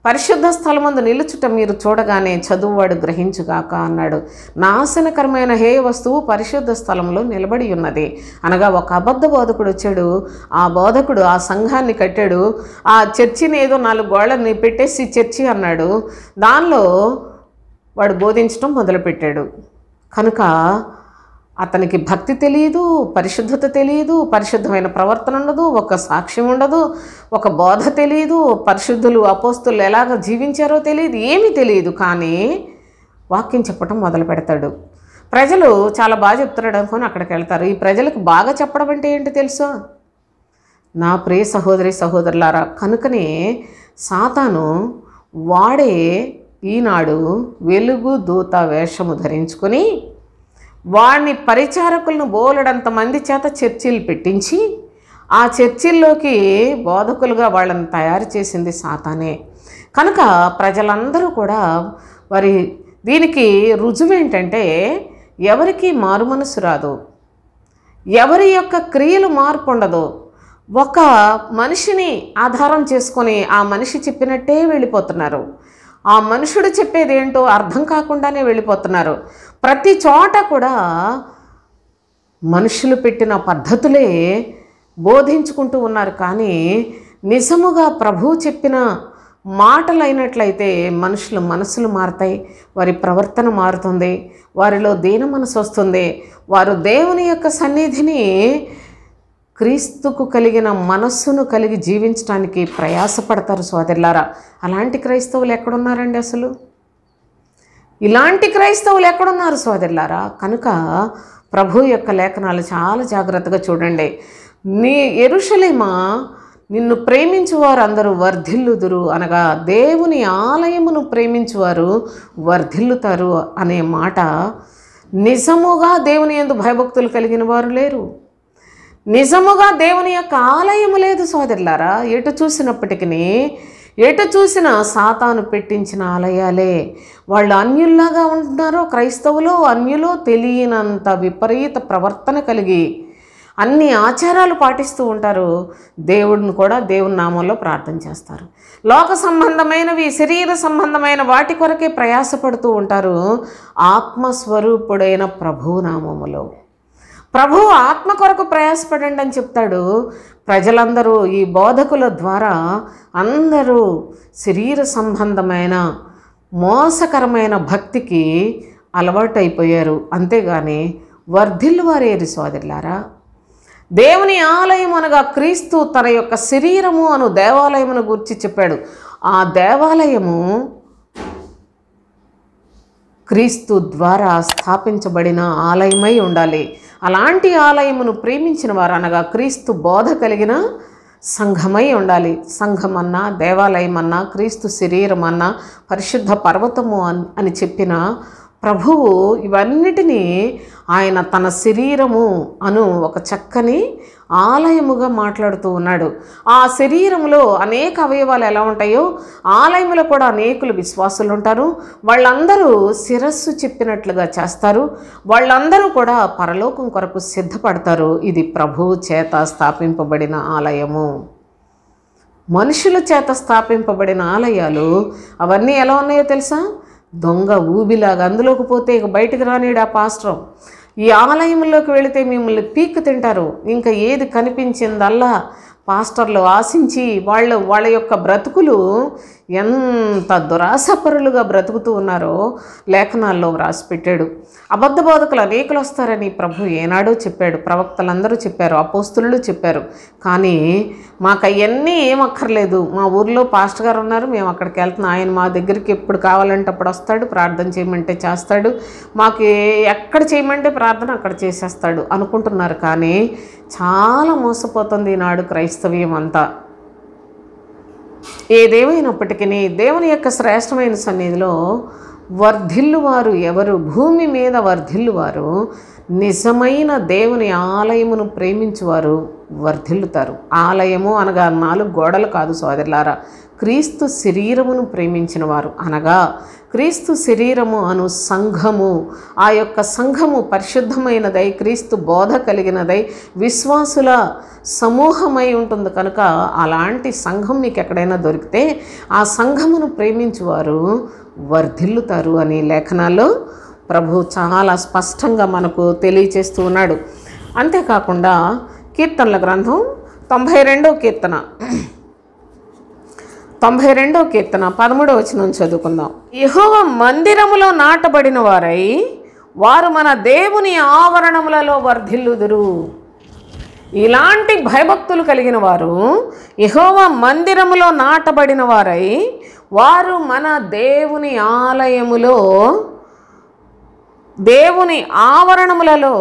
పరిశుద్ధ స్థలమందు నిలుచుట మీరు చూడగానే చదువువాడు గ్రహించుగాక అన్నాడు. నాశనకరమైన హేయ వస్తువు పరిశుద్ధ స్థలంలో నిలబడి ఉన్నది అనగా ఒక అబద్ధ బోధకుడు వచ్చాడు. ఆ బోధకుడు ఆ సంఘాన్ని కట్టాడు. ఆ చర్చిని ఏదో 4 గోళ్ళని పెట్టేసి చర్చి అన్నాడు. దానిలో వాడు బోధించడం మొదలుపెట్టాడు. కనుక అతనికి భక్తి తెలియదు, పరిశుద్ధత తెలియదు, పరిశుద్ధమైన ప్రవర్తన ఉండదు, ఒక సాక్ష్యం ఉండదు, ఒక బోధ తెలియదు, పరిశుద్ధులు అపోస్తులు ఎలాగ జీవించారో తెలియదు, ఏమీ తెలియదు. కానీ వాక్యం చెప్పడం మొదలు పెడతాడు. ప్రజలు చాలా బాగా చెప్తున్నాడు అనుకొని అక్కడికి వెళ్తారు. ఈ ప్రజలకు బాగా చెప్పడం అంటే ఏంటి తెలుసా? నా ప్రియ సహోదరి సహోదరులారా, కనుకనే సాతాను వాడే ఈనాడు వెలుగు దూత వేషము ధరించుకొని వాడిని పరిచారకులను బోలెడంత మంది చేత చర్చిలు పెట్టించి ఆ చర్చిల్లోకి బోధకులుగా వాళ్ళని తయారు చేసింది సాతానే. కనుక ప్రజలందరూ కూడా దీనికి రుజువు ఏంటంటే, ఎవరికి మారు మనసు రాదు, ఎవరి యొక్క క్రియలు మార్పు ఉండదు, ఒక మనిషిని ఆధారం చేసుకొని ఆ మనిషి చెప్పినట్టే వెళ్ళిపోతున్నారు. ఆ మనుషుడు చెప్పేది ఏంటో అర్థం కాకుండానే వెళ్ళిపోతున్నారు. ప్రతి చోట కూడా మనుషులు పెట్టిన పద్ధతులే బోధించుకుంటూ ఉన్నారు. కానీ నిజముగా ప్రభువు చెప్పిన మాటలైనట్లయితే మనుషుల మనసులు మారుతాయి, వారి ప్రవర్తన మారుతుంది, వారిలో దీన మనసు వస్తుంది, వారు దేవుని యొక్క సన్నిధిని క్రీస్తుకు కలిగిన మనస్సును కలిగి జీవించడానికి ప్రయాసపడతారు సోదరులారా. అలాంటి క్రైస్తవులు ఎక్కడున్నారండి అసలు? ఇలాంటి క్రైస్తవులు ఎక్కడున్నారు సోదరులారా? కనుక ప్రభు యొక్క లేఖనాలు చాలా జాగ్రత్తగా చూడండి. నీ యెరూషలేమా, నిన్ను ప్రేమించువారు అందరూ వర్ధిల్లుదురు అనగా దేవుని ఆలయమును ప్రేమించువారు వర్ధిల్లుతారు అనే మాట నిజముగా దేవుని యందు భయభక్తులు కలిగిన వారు లేరు. నిజముగా దేవుని యొక్క ఆలయము లేదు సోదరులారా. ఎటు చూసినప్పటికీ, ఎటు చూసిన సాతాను పెట్టించిన ఆలయాలే. వాళ్ళు అన్యుల్లాగా ఉంటున్నారో, క్రైస్తవులో అన్యులో తెలియనంత విపరీత ప్రవర్తన కలిగి అన్ని ఆచారాలు పాటిస్తూ ఉంటారు. దేవుడిని కూడా దేవుని నామంలో ప్రార్థన చేస్తారు. లోక సంబంధమైనవి, శరీర సంబంధమైన వాటి కొరకే ప్రయాసపడుతూ ఉంటారు. ఆత్మస్వరూపుడైన ప్రభు నామములో, ప్రభు ఆత్మ కొరకు ప్రయాసపడండి అని చెప్తాడు. ప్రజలందరూ ఈ బోధకుల ద్వారా అందరూ శరీర సంబంధమైన మోసకరమైన భక్తికి అలవాటైపోయారు. అంతేగాని వర్ధిల్లు వారేరి సోదరులారా. దేవుని ఆలయం అనగా క్రీస్తు తన యొక్క శరీరము అను దేవాలయమును గురించి చెప్పాడు. ఆ దేవాలయము క్రీస్తు ద్వారా స్థాపించబడిన ఆలయమై ఉండాలి. అలాంటి ఆలయమును ప్రేమించిన వారు అనగా క్రీస్తు బోధ కలిగిన సంఘమై ఉండాలి. సంఘం అన్నా, దేవాలయం అన్నా, క్రీస్తు శరీరం అన్నా, పరిశుద్ధ పర్వతము అని చెప్పిన ప్రభువు ఇవన్నిటినీ ఆయన తన శరీరము అను ఒక చక్కని ఆలయముగా మాట్లాడుతూ ఉన్నాడు. ఆ శరీరంలో అనేక అవయవాలు ఎలా ఉంటాయో ఆలయంలో కూడా అనేకులు విశ్వాసులు ఉంటారు. వాళ్ళందరూ శిరస్సు చెప్పినట్లుగా చేస్తారు. వాళ్ళందరూ కూడా పరలోకం కొరకు సిద్ధపడతారు. ఇది ప్రభువు చేత స్థాపింపబడిన ఆలయము. మనుషుల చేత స్థాపింపబడిన ఆలయాలు అవన్నీ ఎలా ఉన్నాయో తెలుసా? దొంగ ఊబిలాగా. అందులోకి పోతే ఇక బయటకు రానిడు ఆ పాస్టర్. ఈ ఆలయంలోకి వెళితే మిమ్మల్ని పీక్కు తింటారు. ఇంకా ఏది కనిపించిందల్లా పాస్టర్లు ఆశించి వాళ్ళ యొక్క బ్రతుకులు ఎంత దురాశపరులుగా బ్రతుకుతూ ఉన్నారో లేఖనాల్లో వ్రాసిపెట్టాడు. అబద్ధ బోధకులు అనేకులు వస్తారని ప్రభు ఏనాడో చెప్పాడు. ప్రవక్తలందరూ చెప్పారు, అపోస్తులు చెప్పారు. కానీ మాకు అవన్నీ ఏమక్కర్లేదు. మా ఊర్లో పాస్టర్ గారు ఉన్నారు, మేము అక్కడికి వెళ్తున్నాం. ఆయన మా దగ్గరికి ఎప్పుడు కావాలంటే అప్పుడు వస్తాడు, ప్రార్థన చేయమంటే చేస్తాడు, మాకు ఎక్కడ చేయమంటే ప్రార్థన అక్కడ చేసేస్తాడు అనుకుంటున్నారు. కానీ చాలా మోసపోతుంది ఈనాడు క్రైస్తవ్యం అంతా. ఏదేమైనప్పటికీ దేవుని యొక్క శ్రేష్టమైన సన్నిధిలో వర్ధిల్లువారు ఎవరు? భూమి మీద వర్ధిల్లువారు నిజమైన దేవుని ఆలయమును ప్రేమించువారు వర్ధిల్లుతారు. ఆలయము అనగా 4 గోడలు కాదు సోదరులారా, క్రీస్తు శరీరమును ప్రేమించిన వారు అనగా క్రీస్తు శరీరము అను సంఘము. ఆ యొక్క సంఘము పరిశుద్ధమైనదై, క్రీస్తు బోధ కలిగినదై, విశ్వాసుల సమూహమై ఉంటుంది. కనుక అలాంటి సంఘం మీకు ఎక్కడైనా దొరికితే ఆ సంఘమును ప్రేమించువారు వర్ధిల్లుతారు అని లేఖనాల్లో ప్రభు చాలా స్పష్టంగా మనకు తెలియచేస్తూ ఉన్నాడు. అంతేకాకుండా కీర్తనల గ్రంథం 92వ కీర్తన 13వ వచనం చదువుకుందాం. యెహోవా మందిరములో నాటబడిన వారై వారు మన దేవుని ఆవరణములలో వర్ధిల్లుదురు. ఇలాంటి భయభక్తులు కలిగిన వారు యెహోవా మందిరములో నాటబడిన వారై వారు మన దేవుని ఆలయములో, దేవుని ఆవరణములలో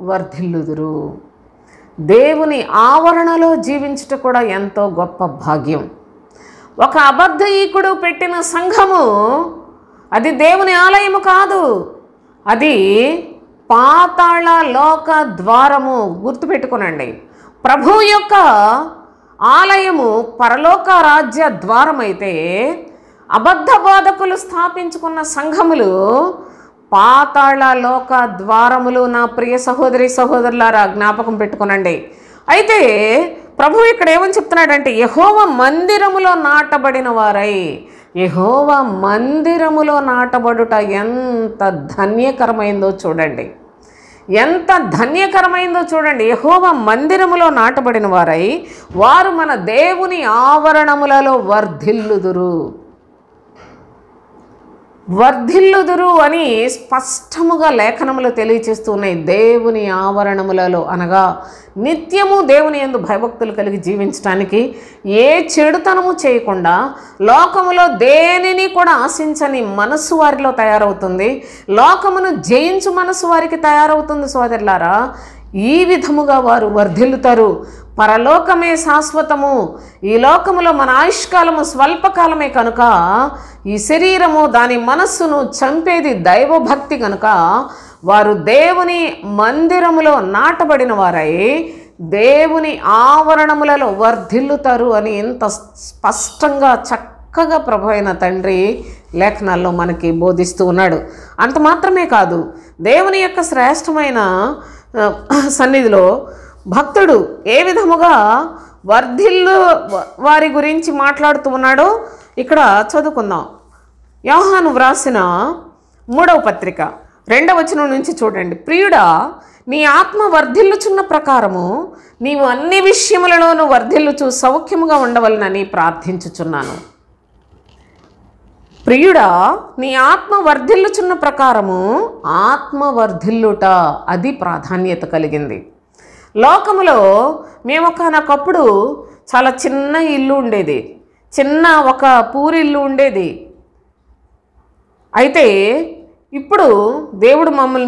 వర్ధిల్లుదురు. దేవుని ఆవరణలో జీవించుట కూడా ఎంతో గొప్ప భాగ్యం. ఒక అబద్ధయీకుడు పెట్టిన సంఘము అది దేవుని ఆలయము కాదు, అది పాతాళ లోక ద్వారము. గుర్తుపెట్టుకునండి, ప్రభు యొక్క ఆలయము పరలోక రాజ్య ద్వారమైతే అబద్ధ బోధకులు స్థాపించుకున్న సంఘములు పాతాళ లోక ద్వారములు. నా ప్రియ సహోదరి సహోదరులారా జ్ఞాపకం పెట్టుకునండి. అయితే ప్రభు ఇక్కడ ఏమని చెప్తున్నాడంటే యెహోవా మందిరములో నాటబడిన వారై. యెహోవా మందిరములో నాటబడుట ఎంత ధన్యకరమైందో చూడండి, ఎంత ధన్యకరమైందో చూడండి. యెహోవా మందిరములో నాటబడిన వారై వారు మన దేవుని ఆవరణములలో వర్ధిల్లుదురు. వర్ధిల్లుదురు అని స్పష్టముగా లేఖనములు తెలియచేస్తూ ఉన్నాయి. దేవుని ఆవరణములలో అనగా నిత్యము దేవుని యందు భయభక్తులు కలిగి జీవించడానికి, ఏ చెడుతనము చేయకుండా, లోకములో దేనిని కూడా ఆశించని మనస్సు వారిలో తయారవుతుంది. లోకమును జయించు మనస్సు వారికి తయారవుతుంది. సోదరులారా, ఈ విధముగా వారు వర్ధిల్లుతారు. పరలోకమే శాశ్వతము. ఈ లోకములో మన ఆయుష్కాలము స్వల్పకాలమే కనుక ఈ శరీరము దాని మనస్సును చంపేది దైవభక్తి కనుక వారు దేవుని మందిరములో నాటబడిన వారై దేవుని ఆవరణములలో వర్ధిల్లుతారు అని ఎంత స్పష్టంగా చక్కగా ప్రభు అయిన తండ్రి లేఖనాల్లో మనకి బోధిస్తూ ఉన్నాడు. అంత మాత్రమే కాదు, దేవుని యొక్క శ్రేష్టమైన సన్నిధిలో భక్తుడు ఏ విధముగా వర్ధిల్లు వారి గురించి మాట్లాడుతూ ఉన్నాడో ఇక్కడ చదువుకుందాం. యోహాను వ్రాసిన 3వ పత్రిక 2వ వచనం నుంచి చూడండి. ప్రియుడా, నీ ఆత్మ వర్ధిల్లుచున్న ప్రకారము నీవు అన్ని విషయములలోనూ వర్ధిల్లుచు సౌఖ్యముగా ఉండవలనని ప్రార్థించుచున్నాను. ప్రియుడా, నీ ఆత్మ వర్ధిల్లుచున్న ప్రకారము, ఆత్మ వర్ధిల్లుట అది ప్రాధాన్యత కలిగింది. లోకములో మేము ఒకనొకప్పుడు చాలా చిన్న ఇల్లు ఉండేది, చిన్న ఒక పూరిల్లు ఉండేది. అయితే ఇప్పుడు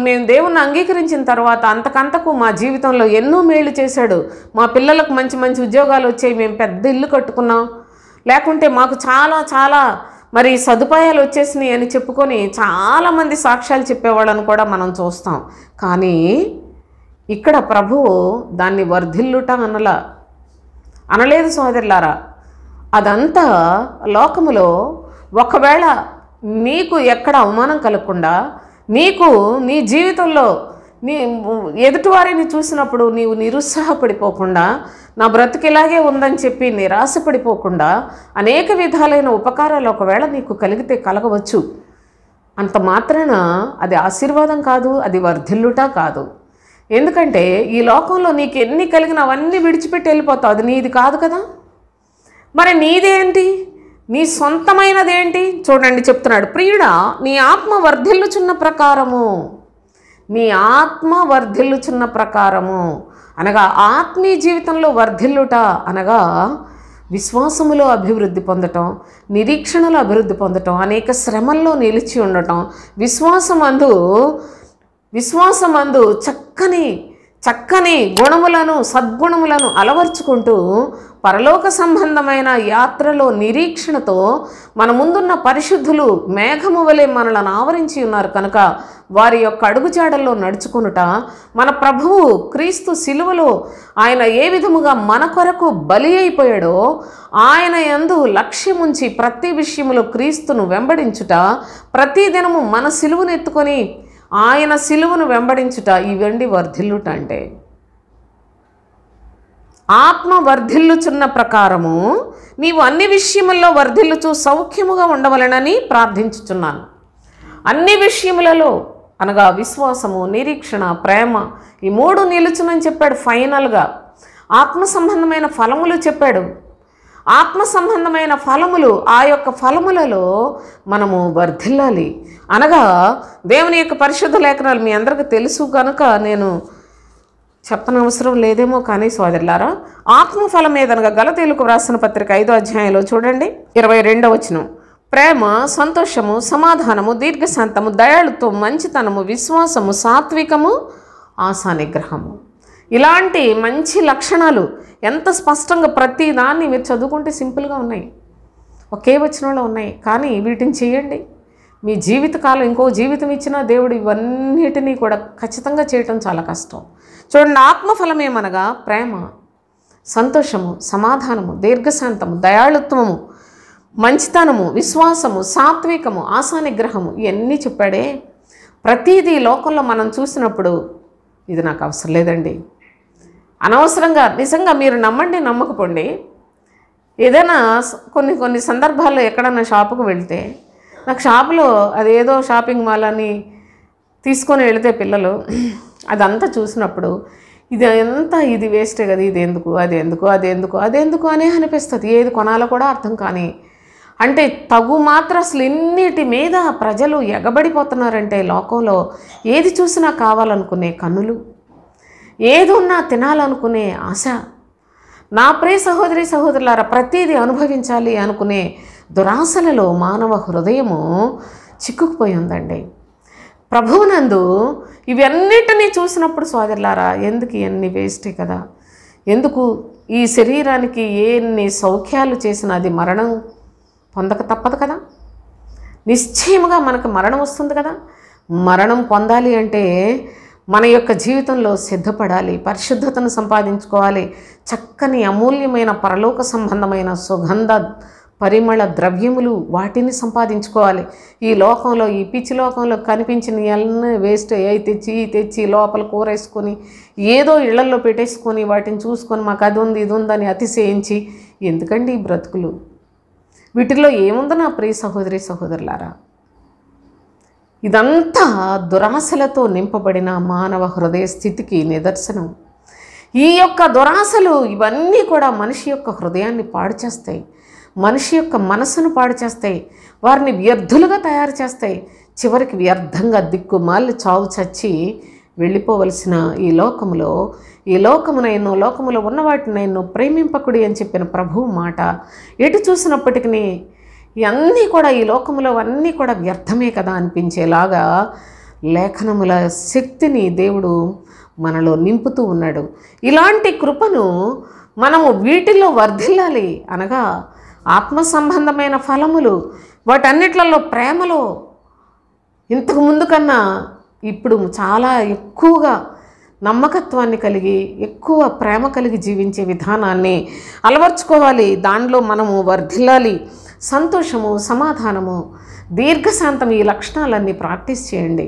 మేము దేవుణ్ణి అంగీకరించిన తర్వాత అంతకంతకు మా జీవితంలో ఎన్నో మేళ్ళు చేశాడు. మా పిల్లలకు మంచి మంచి ఉద్యోగాలు వచ్చాయి, మేము పెద్ద ఇల్లు కట్టుకున్నాం, లేకుంటే మాకు చాలా చాలా మరి సదుపాయాలు వచ్చేసినాయి అని చెప్పుకొని చాలామంది సాక్ష్యాలు చెప్పేవాళ్ళని కూడా మనం చూస్తాం. కానీ ఇక్కడ ప్రభువు దాన్ని వర్ధిల్లుట అనలేదు సోదరులారా. అదంతా లోకములో ఒకవేళ నీకు ఎక్కడ అవమానం కలగకుండా, నీకు నీ జీవితంలో నీ ఎదుటివారిని చూసినప్పుడు నీవు నిరుత్సాహపడిపోకుండా, నా బ్రతుకు ఇలాగే ఉందని చెప్పి నిరాశపడిపోకుండా అనేక విధాలైన ఉపకారాలు ఒకవేళ నీకు కలిగితే కలగవచ్చు. అంత మాత్రాన అది ఆశీర్వాదం కాదు, అది వర్ధిల్లుట కాదు. ఎందుకంటే ఈ లోకంలో నీకు ఎన్ని కలిగినా అవన్నీ విడిచిపెట్టి వెళ్ళిపోతావు, అది నీది కాదు కదా. మరి నీదేంటి, నీ సొంతమైనదేంటి? చూడండి చెప్తున్నాడు, ప్రియుడా నీ ఆత్మ వర్ధిల్లుచున్న ప్రకారము, నీ ఆత్మ వర్ధిల్లుచున్న ప్రకారము అనగా ఆత్మీయ జీవితంలో వర్ధిల్లుట అనగా విశ్వాసములో అభివృద్ధి పొందటం, నిరీక్షణలో అభివృద్ధి పొందటం, అనేక శ్రమల్లో నిలిచి ఉండటం, విశ్వాసమందు చక్కని గుణములను సద్గుణములను అలవర్చుకుంటూ పరలోక సంబంధమైన యాత్రలో నిరీక్షణతో మన ముందున్న పరిశుద్ధులు మేఘము వలె మనలను ఆవరించి ఉన్నారు కనుక వారి యొక్క అడుగుజాడల్లో నడుచుకొనుట, మన ప్రభువు క్రీస్తు శిలువలో ఆయన ఏ విధముగా మన కొరకు బలి అయిపోయాడో ఆయన యందు లక్ష్యముంచి ప్రతి విషయములో క్రీస్తును వెంబడించుట, ప్రతి దినము మన శిలువను ఎత్తుకొని ఆయన శిలువను వెంబడించుట, ఇవండి వర్ధిల్లుట అంటే. ఆత్మ వర్ధిల్లుచున్న ప్రకారము నీవు అన్ని విషయముల్లో వర్ధిల్లుచు సౌఖ్యముగా ఉండవలనని ప్రార్థించుచున్నాను. అన్ని విషయములలో అనగా విశ్వాసము, నిరీక్షణ, ప్రేమ, ఈ మూడు నిలుచునని చెప్పాడు. ఫైనల్గా ఆత్మ సంబంధమైన ఫలములు చెప్పాడు. ఆత్మ సంబంధమైన ఫలములు, ఆ యొక్క ఫలములలో మనము వర్ధిల్లాలి. అనగా దేవుని యొక్క పరిశుద్ధ లేఖనాలు మీ అందరికీ తెలుసు కనుక నేను చెప్పనవసరం లేదేమో, కానీ సోదరులారా ఆత్మఫలం ఏదనగా గలతీయులకు వ్రాసిన పత్రిక 5వ అధ్యాయంలో చూడండి 22వ వచనం, ప్రేమ, సంతోషము, సమాధానము, దీర్ఘశాంతము, దయాళుత్వం, మంచితనము, విశ్వాసము, సాత్వికము, ఆశానిగ్రహము. ఇలాంటి మంచి లక్షణాలు ఎంత స్పష్టంగా ప్రతి దాన్ని మీరు చదువుకుంటే సింపుల్గా ఉన్నాయి, ఒకే వచనంలో ఉన్నాయి. కానీ వీటిని చేయండి, మీ జీవితకాలం ఇంకో జీవితం ఇచ్చినా దేవుడు ఇవన్నిటినీ కూడా ఖచ్చితంగా చేయటం చాలా కష్టం. చూడండి, ఆత్మఫలం ఏమనగా ప్రేమ, సంతోషము, సమాధానము, దీర్ఘశాంతము, దయాళుత్వము, మంచితనము, విశ్వాసము, సాత్వికము, ఆశానిగ్రహము, ఇవన్నీ చెప్పాడే. ప్రతిదీ లోకంలో మనం చూసినప్పుడు ఇది నాకు అవసరం లేదండి, అనవసరంగా, నిజంగా మీరు నమ్మండి నమ్మకపోండి, ఏదైనా కొన్ని సందర్భాల్లో ఎక్కడన్నా షాపుకు వెళ్తే నాకు షాపులో అదేదో షాపింగ్ మాల్ అని తీసుకొని వెళితే పిల్లలు అదంతా చూసినప్పుడు ఇది వేస్టే కదా, ఇది ఎందుకు, అదెందుకు అనే అనిపిస్తుంది. ఏది కొనాలో కూడా అర్థం కాని అంటే తగు మాత్రం అసలు ఎన్నిటి మీద ప్రజలు ఎగబడిపోతున్నారంటే లోకంలో ఏది చూసినా కావాలనుకునే కన్నులు, ఏది ఉన్నా తినాలనుకునే ఆశ. నా ప్రియ సహోదరి సహోదరులారా, ప్రతిదీ అనుభవించాలి అనుకునే దురాశలలో మానవ హృదయము చిక్కుకుపోయి ఉందండి. ప్రభువునందు ఇవన్నిటినీ చూసినప్పుడు సోదరులారా, ఎందుకు ఇవన్నీ వేస్టే కదా, ఎందుకు ఈ శరీరానికి ఎన్ని సౌఖ్యాలు చేసినా అది మరణం పొందక తప్పదు కదా, నిశ్చయముగా మనకు మరణం వస్తుంది కదా. మరణం పొందాలి అంటే మన యొక్క జీవితంలో సిద్ధపడాలి, పరిశుద్ధతను సంపాదించుకోవాలి, చక్కని అమూల్యమైన పరలోక సంబంధమైన సుగంధ పరిమళ ద్రవ్యములు వాటిని సంపాదించుకోవాలి. ఈ లోకంలో, ఈ పిచ్చి లోకంలో కనిపించిన అన్నీ వేస్ట్ అయి తెచ్చి లోపల కూరేసుకొని ఏదో ఇళ్లల్లో పెట్టేసుకొని వాటిని చూసుకొని మాకు అది ఉంది ఇది ఉందని అతిశయించి ఎందుకండి ఈ బ్రతుకులు? వీటిల్లో ఏముందో నా ప్రియ సహోదరి సహోదరులారా, ఇదంతా దురాశలతో నింపబడిన మానవ హృదయ స్థితికి నిదర్శనం. ఈ యొక్క దురాశలు ఇవన్నీ కూడా మనిషి యొక్క హృదయాన్ని పాడు చేస్తాయి, మనిషి యొక్క మనసును పాడు చేస్తాయి, వారిని వ్యర్థులుగా తయారు చేస్తాయి. చివరికి వ్యర్థంగా దిక్కుమాలి చావు చచ్చి వెళ్ళిపోవలసిన ఈ లోకములో ఉన్న వాటిని నేను ప్రేమింపకుడి అని చెప్పిన ప్రభువు మాట ఎటు చూసినప్పటికీ ఇవన్నీ కూడా ఈ లోకంలో అన్నీ కూడా వ్యర్థమే కదా అనిపించేలాగా లేఖనముల శక్తిని దేవుడు మనలో నింపుతూ ఉన్నాడు. ఇలాంటి కృపను మనము వీటిల్లో వర్ధిల్లాలి. అనగా ఆత్మ సంబంధమైన ఫలములు, వాటన్నిట్లలో ప్రేమలో ఇంతకు ముందు కన్నా ఇప్పుడు చాలా ఎక్కువగా నమ్మకత్వాన్ని కలిగి, ఎక్కువ ప్రేమ కలిగి జీవించే విధానాన్ని అలవర్చుకోవాలి. దానిలో మనము వర్ధిల్లాలి. సంతోషము, సమాధానము, దీర్ఘశాంతం, ఈ లక్షణాలన్నీ ప్రాక్టీస్ చేయండి.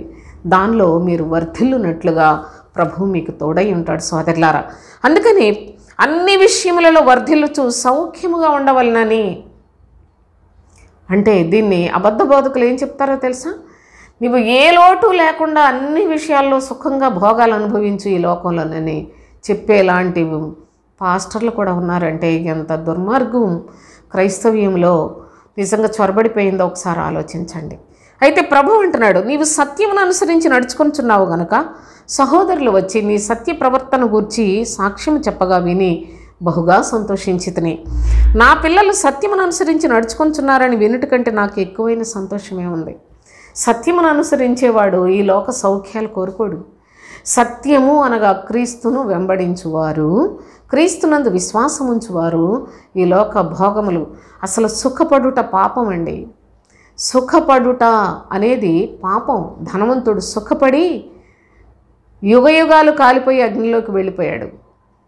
దానిలో మీరు వర్ధిల్లునట్లుగా ప్రభువు మీకు తోడై ఉంటాడు సోదరులారా. అందుకని అన్ని విషయములలో వర్ధిల్లుచు సౌఖ్యముగా ఉండవలనని, అంటే దీన్ని అబద్ధ బోధకులు ఏం చెప్తారో తెలుసా? నీవు ఏ లోటు లేకుండా అన్ని విషయాల్లో సుఖంగా భోగాలు అనుభవించు ఈ లోకంలోనని చెప్పేలాంటి పాస్టర్లు కూడా ఉన్నారంటే ఎంత దుర్మార్గం క్రైస్తవ్యంలో నిజంగా చొరబడిపోయిందో ఒకసారి ఆలోచించండి. అయితే ప్రభు అంటున్నాడు, నీవు సత్యమును అనుసరించి నడుచుకొనిచున్నావు గనుక సహోదరులు వచ్చి నీ సత్య ప్రవర్తన గూర్చి సాక్ష్యం చెప్పగా విని బహుగా సంతోషించితిని. నా పిల్లలు సత్యమును అనుసరించి నడుచుకొనిచున్నారని వినుట కంటే నాకు ఎక్కువైన సంతోషమే ఉంది. సత్యమును అనుసరించేవాడు ఈ లోక సౌఖ్యాలు కోరుకోడు. సత్యము అనగా క్రీస్తును వెంబడించువారు, క్రీస్తునందు విశ్వాసం ఉంచువారు ఈ లోక భోగములు. అసలు సుఖపడుట పాపం అండి. సుఖపడుట అనేది పాపం. ధనవంతుడు సుఖపడి యుగయుగాలు కాలిపోయి అగ్నిలోకి వెళ్ళిపోయాడు.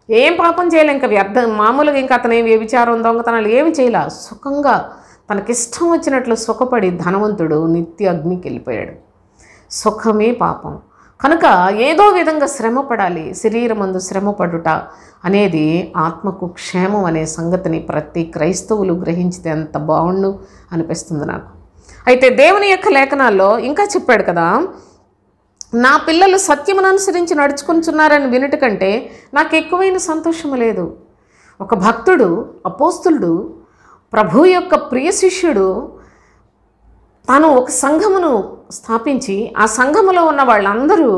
ఏం పాపం చేయలే, ఇంకా వ్యర్థం, మామూలుగా ఇంకా అతను ఏం వ్యభిచారం, దొంగతనాలు ఏమి చేయలే. సుఖంగా తనకిష్టం వచ్చినట్లు సుఖపడి ధనవంతుడు నిత్య అగ్నికి వెళ్ళిపోయాడు. సుఖమే పాపం. కనుక ఏదో విధంగా శ్రమపడాలి. శరీరమందు శ్రమపడుట అనేది ఆత్మకు క్షేమం అనే సంగతిని ప్రతి క్రైస్తవులు గ్రహించితే ఎంత బాగుండు అనిపిస్తుంది నాకు. అయితే దేవుని యొక్క లేఖనాల్లో ఇంకా చెప్పాడు కదా, నా పిల్లలు సత్యమును అనుసరించి నడుచుకుంటున్నారని వినుట కంటే నాకు ఎక్కువైన సంతోషము లేదు. ఒక భక్తుడు, అపోస్తులుడు, ప్రభు యొక్క ప్రియ శిష్యుడు తాను ఒక సంఘమును స్థాపించి ఆ సంఘములో ఉన్న వాళ్ళందరూ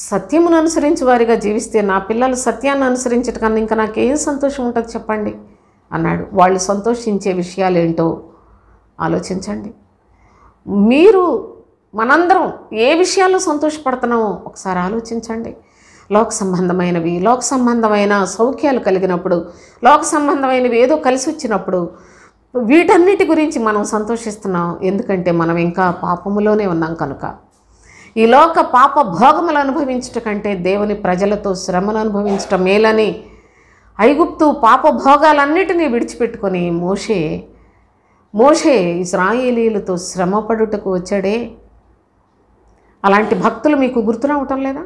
సత్యమును అనుసరించి వారిగా జీవిస్తే నా పిల్లలు సత్యాన్ని అనుసరించట కన్నా ఇంకా నాకేం సంతోషం ఉంటుంది చెప్పండి అన్నాడు. వాళ్ళు సంతోషించే విషయాలు ఏంటో ఆలోచించండి. మీరు మనందరం ఏ విషయాల్లో సంతోషపడుతున్నామో ఒకసారి ఆలోచించండి. లోక సంబంధమైనవి, లోక సంబంధమైన సౌఖ్యాలు కలిగినప్పుడు, లోక సంబంధమైనవి ఏదో కలిసి వచ్చినప్పుడు వీటన్నిటి గురించి మనం సంతోషిస్తున్నాం. ఎందుకంటే మనం ఇంకా పాపములోనే ఉన్నాం కనుక. ఈ లోక పాప భోగములు అనుభవించట కంటే దేవుని ప్రజలతో శ్రమను అనుభవించటం మేలని ఐగుప్తు పాప భోగాలన్నిటినీ విడిచిపెట్టుకొని మోషే ఇశ్రాయేలీయులతో శ్రమపడుటకు వచ్చాడే. అలాంటి భక్తులు మీకు గుర్తు రావటం లేదా?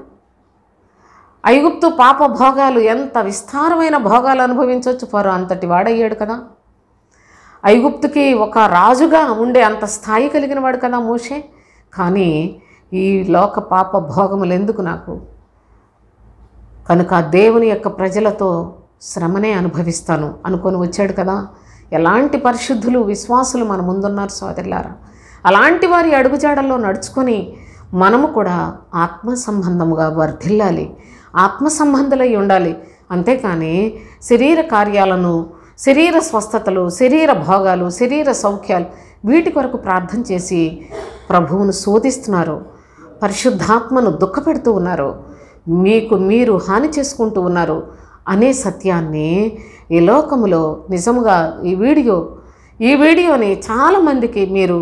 ఐగుప్తు పాప భోగాలు ఎంత విస్తారమైన భోగాలు అనుభవించవచ్చు. ఫరో అంతటి వాడయ్యాడు కదా. ఐగుప్తుకి ఒక రాజుగా ఉండే అంత స్థాయి కలిగిన వాడు కదా మోషే. కానీ ఈ లోక పాప భోగములు ఎందుకు నాకు? కనుక దేవుని యొక్క ప్రజలతో శ్రమనే అనుభవిస్తాను అనుకొని వచ్చాడు కదా. ఎలాంటి పరిశుద్ధులు, విశ్వాసులు మన ముందున్నారు సోదరులారా. అలాంటి వారి అడుగుజాడల్లో నడుచుకొని మనము కూడా ఆత్మ సంబంధముగా వర్ధిల్లాలి, ఆత్మ సంబంధులై ఉండాలి. అంతేకాని శరీర కార్యాలను, శరీర స్వస్థతలు, శరీర భోగాలు, శరీర సౌఖ్యాలు వీటి కొరకు ప్రార్థన చేసి ప్రభువును శోధిస్తున్నారు, పరిశుద్ధాత్మను దుఃఖపెడుతూ ఉన్నారు, మీకు మీరు హాని చేసుకుంటూ ఉన్నారు అనే సత్యాన్ని ఈ లోకములో నిజముగా ఈ వీడియోని చాలామందికి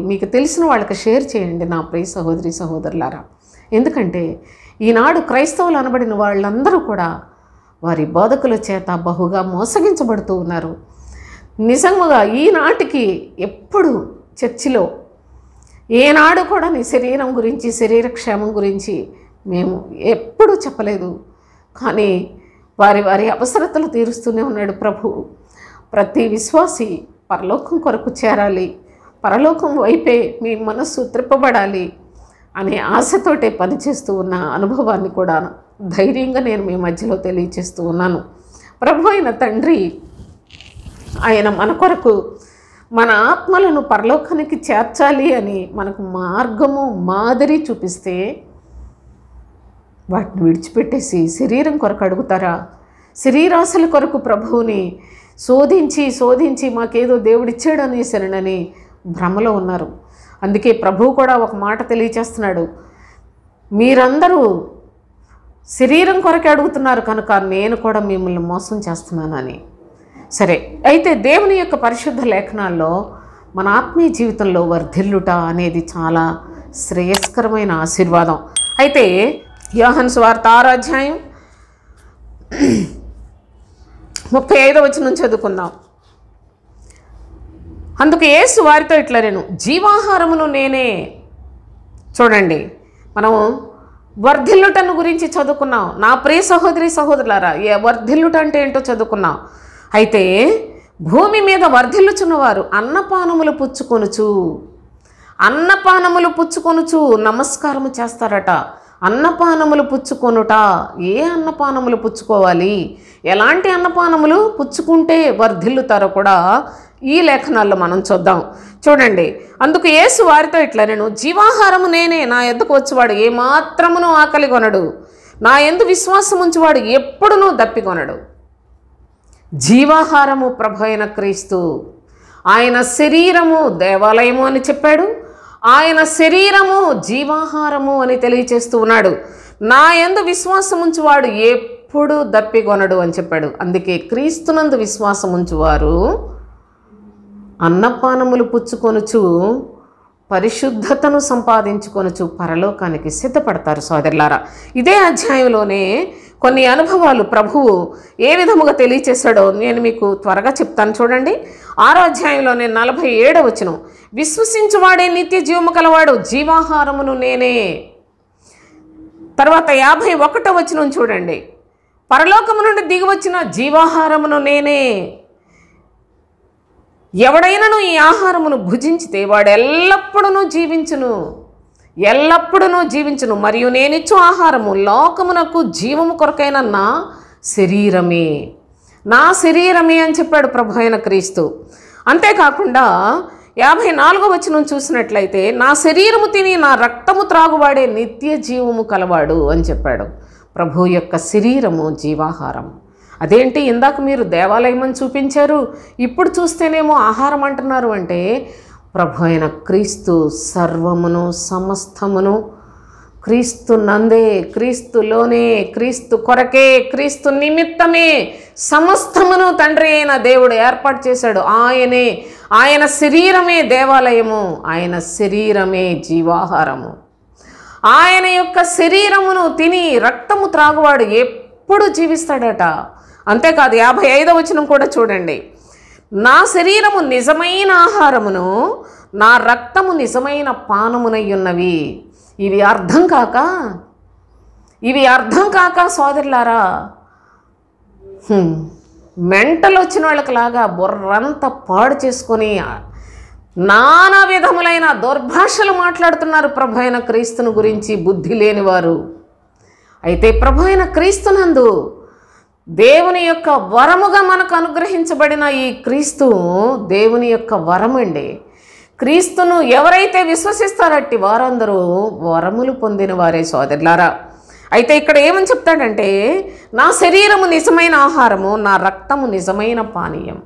మీకు తెలిసిన వాళ్ళకి షేర్ చేయండి నా ప్రియ సహోదరి సహోదరులారా. ఎందుకంటే ఈనాడు క్రైస్తవులు అనబడిన వాళ్ళందరూ కూడా వారి బోధకుల చేత బహుగా మోసగించబడుతూ ఉన్నారు. నిజంగా ఈనాటికి ఎప్పుడు చర్చిలో ఏనాడు కూడా నీ శరీరం గురించి, శరీర క్షేమం గురించి మేము ఎప్పుడూ చెప్పలేదు. కానీ వారి అవసరతలు తీరుస్తూనే ఉన్నాడు ప్రభు. ప్రతి విశ్వాసి పరలోకం కొరకు చేరాలి, పరలోకం వైపే మీ మనస్సు త్రిప్పబడాలి అనే ఆశతోటే పనిచేస్తూ ఉన్న అనుభవాన్ని కూడా ధైర్యంగా నేను మీ మధ్యలో తెలియచేస్తూ ఉన్నాను. ప్రభు అయిన తండ్రి ఆయన మన కొరకు మన ఆత్మలను పరలోకానికి చేర్చాలి అని మనకు మార్గము, మాదిరి చూపిస్తే వాటిని విడిచిపెట్టేసి శరీరం కొరకు అడుగుతారా? శరీరాశల కొరకు ప్రభువుని శోధించి శోధించి మాకేదో దేవుడిచ్చాడు అనేసానని భ్రమలో ఉన్నారు. అందుకే ప్రభువు కూడా ఒక మాట తెలియచేస్తున్నాడు, మీరందరూ శరీరం కొరకే అడుగుతున్నారు కనుక నేను కూడా మిమ్మల్ని మోసం చేస్తున్నానని. సరే, అయితే దేవుని యొక్క పరిశుద్ధ లేఖనాల్లో మన ఆత్మీయ జీవితంలో వర్ధిల్లుట అనేది చాలా శ్రేయస్కరమైన ఆశీర్వాదం. అయితే యోహాను సువార్త 6వ అధ్యాయం 35వ వచనం చదువుకుందాం. అందుకు యేసు వారితో ఇట్లా, నేను జీవాహారమును నేనే. చూడండి, మనం వర్ధిల్లుటను గురించి చదువుకున్నాం. నా ప్రియ సహోదరి సహోదరులారా, వర్ధిల్లుట అంటే ఏంటో చదువుకున్నాం. అయితే భూమి మీద వర్ధిల్లుచున్నవారు అన్నపానములు పుచ్చుకొనుచు నమస్కారము చేస్తారట. అన్నపానములు పుచ్చుకొనుట. ఏ అన్నపానములు పుచ్చుకోవాలి, ఎలాంటి అన్నపానములు పుచ్చుకుంటే వర్ధిల్లుతారో కూడా ఈ లేఖనాల్లో మనం చూద్దాం. చూడండి, అందుకు యేసు వారితో ఇట్లా, నేను జీవాహారము నేనే. నా యొద్దకు వచ్చేవాడు ఏమాత్రమును ఆకలి కొనడు, నా యందు విశ్వాసం ఉంచువాడు ఎప్పుడునూ దప్పికొనడు. జీవాహారము ప్రభు అయిన క్రీస్తు. ఆయన శరీరము దేవాలయము అని చెప్పాడు, ఆయన శరీరము జీవాహారము అని తెలియచేస్తూ ఉన్నాడు. నా యందు విశ్వాసం ఉంచువాడు ఎప్పుడు దప్పికొనడు అని చెప్పాడు. అందుకే క్రీస్తునందు విశ్వాసం ఉంచువారు అన్నపానములు పుచ్చుకొనుచు పరిశుద్ధతను సంపాదించుకొనుచు పరలోకానికి సిద్ధపడతారు. సోదరులారా, ఇదే అధ్యాయంలోనే కొన్ని అనుభవాలు ప్రభువు ఏ విధముగా తెలియచేశాడో నేను మీకు త్వరగా చెప్తాను. చూడండి, 6వ అధ్యాయంలోనే 47వ వచనం, విశ్వసించువాడే నిత్య జీవము కలవాడు, జీవాహారమును నేనే. తర్వాత 51వ వచనం చూడండి, పరలోకము నుండి దిగివచ్చిన జీవాహారమును నేనే. ఎవడైనను ఈ ఆహారమును భుజించితే వాడు ఎల్లప్పుడూ జీవించును, మరియు నేనిచ్చు ఆహారము లోకమునకు జీవము కొరకైన నా శరీరమే అని చెప్పాడు ప్రభు అయిన క్రీస్తు. అంతేకాకుండా 54వ వచనం చూసినట్లయితే, నా శరీరము తిని నా రక్తము త్రాగువాడే నిత్య జీవము కలవాడు అని చెప్పాడు. ప్రభు యొక్క శరీరము జీవాహారం. అదేంటి, ఇందాక మీరు దేవాలయం అని చూపించారు, ఇప్పుడు చూస్తేనేమో ఆహారం అంటున్నారు అంటే, ప్రభు అయిన క్రీస్తు సర్వమును సమస్తమును క్రీస్తు నందే, క్రీస్తులోనే, క్రీస్తు కొరకే, క్రీస్తు నిమిత్తమే సమస్తమును తండ్రి అయిన దేవుడు ఏర్పాటు చేశాడు. ఆయన శరీరమే దేవాలయము, ఆయన శరీరమే జీవాహారము. ఆయన యొక్క శరీరమును తిని రక్తము త్రాగువాడు ఎప్పుడు జీవిస్తాడట. అంతేకాదు 55వ వచనం కూడా చూడండి, నా శరీరము నిజమైన ఆహారమును, నా రక్తము నిజమైన పానమునై ఉన్నవి. ఇవి అర్థం కాక సోదరులారా, మెంటలు వచ్చిన వాళ్ళకి లాగా బుర్రంతా పాడు చేసుకొని నానా విధములైన దుర్భాషలు మాట్లాడుతున్నారు ప్రభు అయిన క్రీస్తుని గురించి బుద్ధి లేనివారు. అయితే ప్రభు అయిన క్రీస్తునందు దేవుని యొక్క వరముగా మనకు అనుగ్రహించబడిన ఈ క్రీస్తు దేవుని యొక్క వరమండి. క్రీస్తును ఎవరైతే విశ్వసిస్తారట్టి వారందరూ వరములు పొందిన వారే సోదరులారా. అయితే ఇక్కడ ఏమని చెప్తాడంటే, నా శరీరము నిజమైన ఆహారము, నా రక్తము నిజమైన పానీయం.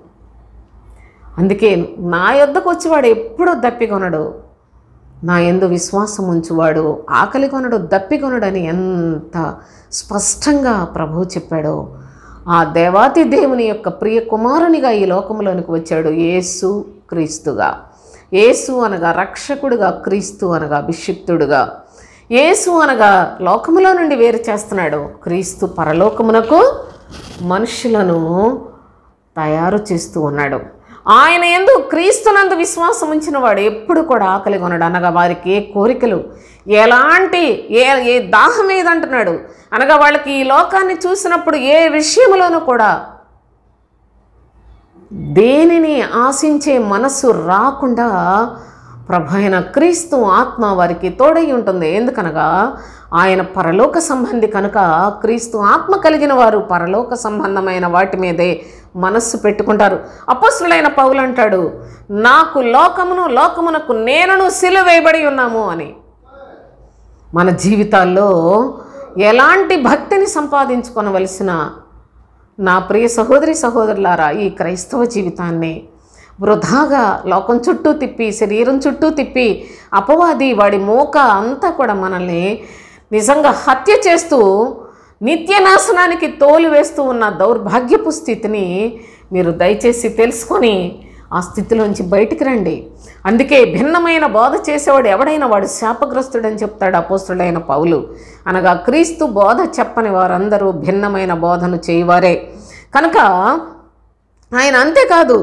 అందుకే నా యొద్దకు వచ్చేవాడు ఎప్పుడూ దప్పికొనడు, నా యందు విశ్వాసం ఉంచువాడు ఆకలి కొనడు, దప్పికొనడని ఎంత స్పష్టంగా ప్రభువు చెప్పాడో, ఆ దేవాతి దేవుని యొక్క ప్రియ కుమారునిగా ఈ లోకంలోనికి వచ్చాడు యేసు క్రీస్తుగా. యేసు అనగా రక్షకుడుగా, క్రీస్తు అనగా అభిషిక్తుడుగా. యేసు అనగా లోకములో నుండి వేరు చేస్తున్నాడు, క్రీస్తు పరలోకమునకు మనుషులను తయారు చేస్తూ ఉన్నాడు. ఆయన యందు క్రీస్తునందు విశ్వాసం ఉంచిన వాడు ఎప్పుడు కూడా ఆకలి కొనడు. అనగా వారికి ఏ కోరికలు, ఏ దాహం ఏదంటున్నాడు అనగా వాళ్ళకి ఈ లోకాన్ని చూసినప్పుడు ఏ విషయంలోనూ కూడా దేనిని ఆశించే మనస్సు రాకుండా ప్రభు అయిన క్రీస్తు ఆత్మ వారికి తోడై ఉంటుంది. ఎందుకనగా ఆయన పరలోక సంబంధి కనుక క్రీస్తు ఆత్మ కలిగిన వారు పరలోక సంబంధమైన వాటి మీదే మనస్సు పెట్టుకుంటారు. అపొస్తలుడైన పౌలు అంటాడు, నాకు లోకమునకు నేనును సిలువ వేయబడి ఉన్నాము అని. మన జీవితాల్లో ఎలాంటి భక్తిని సంపాదించుకొనవలసిన నా ప్రియ సహోదరి సహోదరులారా, ఈ క్రైస్తవ జీవితాన్ని వృధాగా లోకం చుట్టూ తిప్పి, శరీరం చుట్టూ తిప్పి, అపవాది వాడి మోక అంతా కూడా మనల్ని నిజంగా హత్య చేస్తూ నిత్యనాశనానికి తోలివేస్తూ ఉన్న దౌర్భాగ్యపు స్థితిని మీరు దయచేసి తెలుసుకొని ఆ స్థితిలోంచి బయటికి రండి. అందుకే భిన్నమైన బోధ చేసేవాడు ఎవడైనా వాడు శాపగ్రస్తుడని చెప్తాడు అపోస్తుడైన పౌలు. అనగా క్రీస్తు బోధ చెప్పని వారందరూ భిన్నమైన బోధను చేయవారే. కనుక ఆయన అంతేకాదు,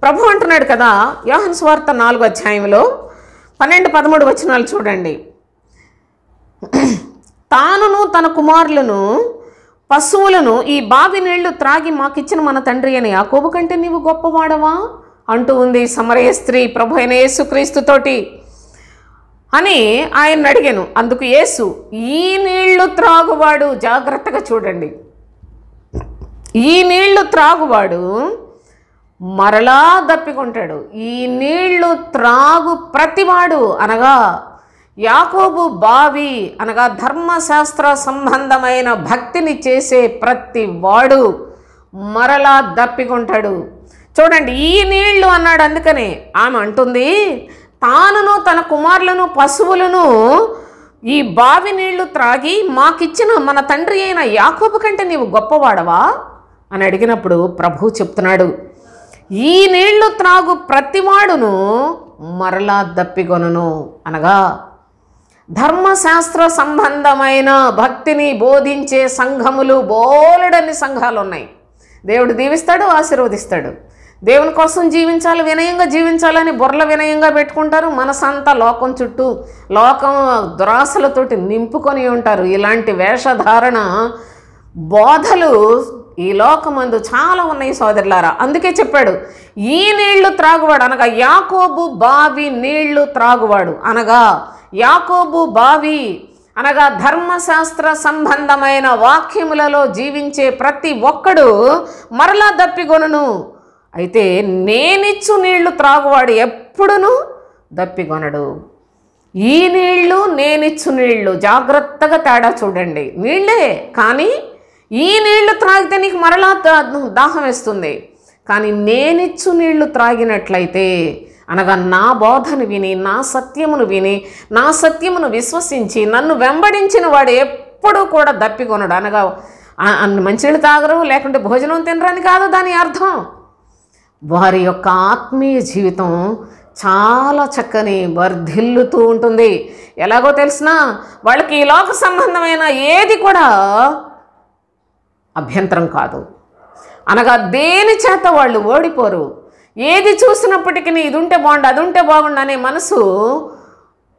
ప్రభు అంటున్నాడు కదా, యోహాను సువార్త 4వ అధ్యాయంలో 12-13 వచనాలు చూడండి. తానును తన కుమారులను పశువులను ఈ బావి నీళ్లు త్రాగి మాకిచ్చిన మన తండ్రి అయిన యాకోబు కంటే నీవు గొప్పవాడవా అంటూ ఉంది సమరయ స్త్రీ ప్రభు అయిన యేసుక్రీస్తుతోటి అని ఆయన అడిగాను. అందుకు యేసు, ఈ నీళ్లు త్రాగువాడు, జాగ్రత్తగా చూడండి, ఈ నీళ్లు త్రాగువాడు మరలా దప్పికొంటాడు. ఈ నీళ్లు త్రాగు ప్రతివాడు అనగా యాకోబు బావి అనగా ధర్మశాస్త్ర సంబంధమైన భక్తిని చేసే ప్రతి వాడు మరలా దప్పికొంటాడు. చూడండి, ఈ నీళ్లు అన్నాడు. అందుకనే ఆమె అంటుంది, తానును తన కుమారులను పశువులను ఈ బావి నీళ్లు త్రాగి మాకిచ్చిన మన తండ్రి అయిన యాకోబు కంటే నీవు గొప్పవాడవా అని అడిగినప్పుడు ప్రభువు చెప్తున్నాడు, ఈ నీళ్లు త్రాగు ప్రతివాడును మరలా దప్పికొనును. అనగా ధర్మశాస్త్ర సంబంధమైన భక్తిని బోధించే సంఘములు బోలెడన్ని సంఘాలు ఉన్నాయి. దేవుడు దీవిస్తాడు, ఆశీర్వదిస్తాడు. దేవుని కోసం జీవించాలి, వినయంగా జీవించాలని బుర్రల వినయంగా పెట్టుకుంటారు. మనసంతా లోకం చుట్టూ లోకం దురాశలతోటి నింపుకొని ఉంటారు. ఇలాంటి వేషధారణ బోధలు ఈ లోకమందు చాలా ఉన్నాయి సోదరులారా. అందుకే చెప్పాడు, ఈ నీళ్లు త్రాగువాడు అనగా యాకోబు బావి నీళ్లు త్రాగువాడు అనగా యాకోబు బావి అనగా ధర్మశాస్త్ర సంబంధమైన వాక్యములలో జీవించే ప్రతి ఒక్కడు మరలా దప్పికొనును. అయితే నేనిచ్చు నీళ్లు త్రాగువాడు ఎప్పుడును దప్పికొనడు. ఈ నీళ్లు నేనిచ్చు నీళ్లు, జాగ్రత్తగా తేడా చూడండి. నీళ్ళే, కానీ ఈ నీళ్లు త్రాగితే నీకు మరలా దాహం వేస్తుంది. కానీ నేనిచ్చు నీళ్లు త్రాగినట్లయితే అనగా నా బోధను విని, నా సత్యమును విని, నా సత్యమును విశ్వసించి నన్ను వెంబడించిన వాడు ఎప్పుడూ కూడా దప్పికొనడు. అనగా మంచినీళ్ళు తాగరు, లేకుంటే భోజనం తినరని కాదు దాని అర్థం. వారి యొక్క ఆత్మీయ జీవితం చాలా చక్కని వర్ధిల్లుతూ ఉంటుంది. ఎలాగో తెలిసినా వాళ్ళకి ఈ లోక సంబంధమైన ఏది కూడా అభ్యంతరం కాదు. అనగా దేని చేత వాళ్ళు ఓడిపోరు. ఏది చూసినప్పటికీ ఇది ఉంటే బాగుండు, అది ఉంటే బాగుండు అనే మనసు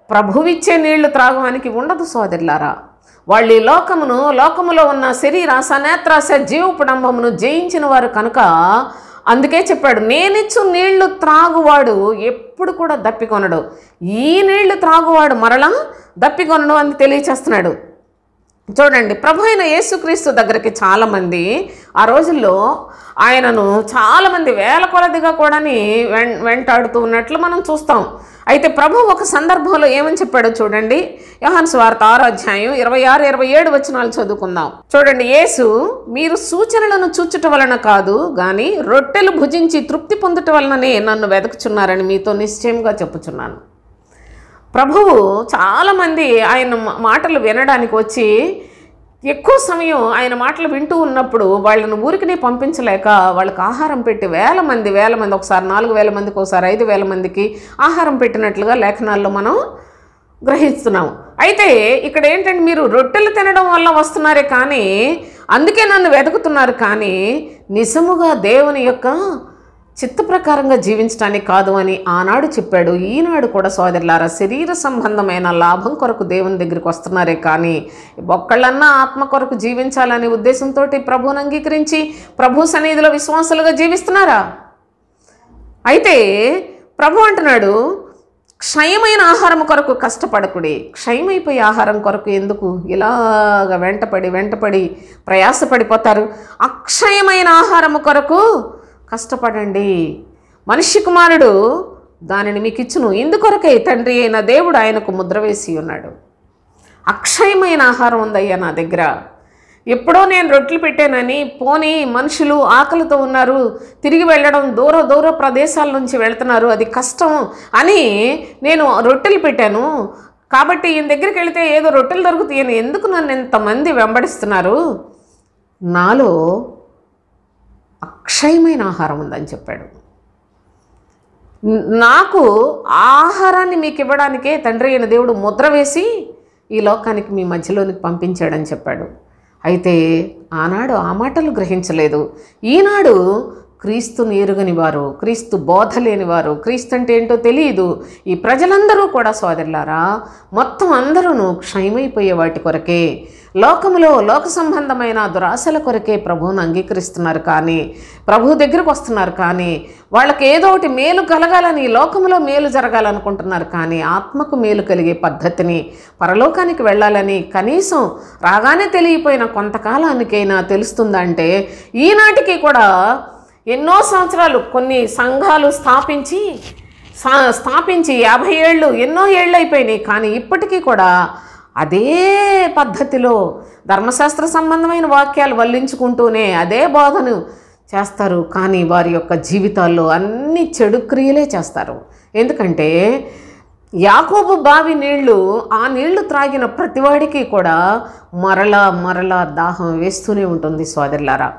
ప్రభువిచ్చే నీళ్లు త్రాగడానికి ఉండదు సోదరులారా. వాళ్ళు ఈ లోకములో ఉన్న శరీరాశ, నేత్రాశ, జీవపుడంబమును జయించిన వారు కనుక అందుకే చెప్పాడు, నేనిచ్చు నీళ్లు త్రాగువాడు ఎప్పుడు కూడా దప్పికొనడు. ఈ నీళ్లు త్రాగువాడు మరలా దప్పికొనడు అని తెలియచేస్తున్నాడు. చూడండి, ప్రభు అయిన యేసుక్రీస్తు దగ్గరికి చాలామంది ఆ రోజుల్లో ఆయనను చాలామంది వేల కొలదిగా కూడా వెంటాడుతూ ఉన్నట్లు మనం చూస్తాం. అయితే ప్రభు ఒక సందర్భంలో ఏమని చెప్పాడో చూడండి. యోహాను సువార్త 6వ అధ్యాయం 26-27 వచనాలు చదువుకుందాం. చూడండి, యేసు, మీరు సూచనలను చూచుట వలన కాదు కానీ రొట్టెలు భుజించి తృప్తి పొందుట వలననే నన్ను వెదకుచున్నారని మీతో నిశ్చయంగా చెప్పుచున్నాను. ప్రభువు చాలామంది ఆయన మాటలు వినడానికి వచ్చి ఎక్కువ సమయం ఆయన మాటలు వింటూ ఉన్నప్పుడు వాళ్ళను ఊరికినే పంపించలేక వాళ్ళకి ఆహారం పెట్టి వేల మంది ఒకసారి 4,000 మందికి, ఒకసారి 5,000 మందికి ఆహారం పెట్టినట్లుగా లేఖనాల్లో మనం గ్రహిస్తున్నాము. అయితే ఇక్కడ ఏంటంటే, మీరు రొట్టెలు తినడం వల్ల వస్తున్నారే కానీ అందుకే నన్ను వెతుకుతున్నారు కానీ నిజముగా దేవుని యొక్క చిత్త ప్రకారంగా జీవించడానికి కాదు అని ఆనాడు చెప్పాడు. ఈనాడు కూడా సోదరులారా, శరీర సంబంధమైన లాభం కొరకు దేవుని దగ్గరికి వస్తున్నారే కానీ ఒక్కళ్ళన్నా ఆత్మ కొరకు జీవించాలనే ఉద్దేశంతో ప్రభువుని అంగీకరించి ప్రభు సన్నిధిలో విశ్వాసాలుగా జీవిస్తున్నారా? అయితే ప్రభు అంటున్నాడు, క్షయమైన ఆహారం కొరకు కష్టపడకుడి. క్షయమైపోయే ఆహారం కొరకు ఎందుకు ఇలాగ వెంటపడి ప్రయాసపడిపోతారు? అక్షయమైన ఆహారం కొరకు కష్టపడండి. మనిషి కుమారుడు దానిని మీకు ఇచ్చును. ఇందుకొరకే తండ్రి అయిన దేవుడు ఆయనకు ముద్ర వేసి ఉన్నాడు. అక్షయమైన ఆహారం ఉందయ్యా నా దగ్గర. ఎప్పుడో నేను రొట్టెలు పెట్టానని పోనీ మనుషులు ఆకలితో ఉన్నారు, తిరిగి వెళ్ళడం దూర ప్రదేశాల నుంచి వెళ్తున్నారు, అది కష్టం అని నేను రొట్టెలు పెట్టాను, కాబట్టి ఈయన దగ్గరికి వెళితే ఏదో రొట్టెలు దొరుకుతాయని ఎందుకు నన్ను ఎంతమంది వెంబడిస్తున్నారు, నాలో అక్షయమైన ఆహారం ఉందని చెప్పాడు. నాకు ఆహారాన్ని మీకు ఇవ్వడానికే తండ్రి అయిన దేవుడు ముద్ర వేసి ఈ లోకానికి మీ మధ్యలోనికి పంపించాడని చెప్పాడు. అయితే ఆనాడు ఆ మాటలు గ్రహించలేదు. ఈనాడు క్రీస్తుని ఎరుగని వారు, క్రీస్తు బోధ లేనివారు, క్రీస్తు అంటే ఏంటో తెలియదు ఈ ప్రజలందరూ కూడా సోదరులారా, మొత్తం అందరూ క్షయమైపోయే వాటి కొరకే, లోకములో లోక సంబంధమైన దురాశల కొరకే ప్రభువును అంగీకరిస్తున్నారు, కానీ ప్రభు దగ్గరకు వస్తున్నారు, కానీ వాళ్ళకి ఏదో ఒకటి మేలు కలగాలని, లోకంలో మేలు జరగాలనుకుంటున్నారు, కానీ ఆత్మకు మేలు కలిగే పద్ధతిని, పరలోకానికి వెళ్ళాలని కనీసం రాగానే తెలియపోయిన కొంతకాలానికైనా తెలుస్తుందంటే ఈనాటికి కూడా ఎన్నో సంవత్సరాలు కొన్ని సంఘాలు స్థాపించి 50 ఏళ్ళు ఎన్నో ఏళ్ళు అయిపోయినాయి, కానీ ఇప్పటికీ కూడా అదే పద్ధతిలో ధర్మశాస్త్ర సంబంధమైన వాక్యాలు వల్లించుకుంటూనే అదే బోధను చేస్తారు, కానీ వారి యొక్క జీవితాల్లో అన్ని చెడు క్రియలే చేస్తారు. ఎందుకంటే యాకోబు బావి నీళ్లు, ఆ నీళ్లు త్రాగిన ప్రతివాడికి కూడా మరలా దాహం వేస్తూనే ఉంటుంది సోదరులారా.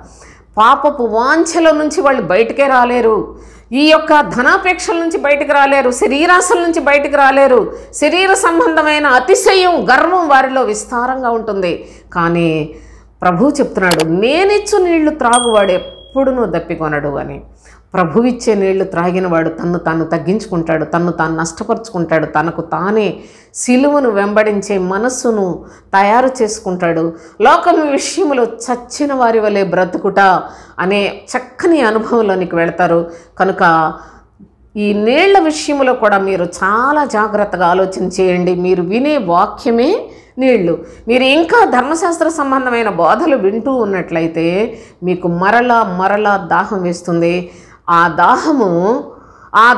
పాపపు వాంఛల నుంచి వాళ్ళు బయటకే రాలేరు, ఈ యొక్క ధనాపేక్షల నుంచి బయటకు రాలేరు, శరీరాశల నుంచి బయటకు రాలేరు, శరీర సంబంధమైన అతిశయం గర్వం వారిలో విస్తారంగా ఉంటుంది. కానీ ప్రభు చెప్తున్నాడు, నేనిచ్చు నీళ్లు త్రాగువాడు ఎప్పుడునూ దప్పికొనడు అని. ప్రభు ఇచ్చే నీళ్లు త్రాగినవాడు తన్ను తాను తగ్గించుకుంటాడు, తన్ను తాను నష్టపరుచుకుంటాడు, తనకు తానే సిలువను వెంబడించే మనస్సును తయారు చేసుకుంటాడు. లోకం విషయంలో చచ్చిన వారి వలె బ్రతుకుట అనే చక్కని అనుభవంలోనికి వెళతారు. కనుక ఈ నీళ్ల విషయంలో కూడా మీరు చాలా జాగ్రత్తగా ఆలోచన చేయండి. మీరు వినే వాక్యమే నీళ్లు. మీరు ఇంకా ధర్మశాస్త్ర సంబంధమైన బోధలు వింటూ ఉన్నట్లయితే మీకు మరలా దాహం వేస్తుంది. ఆ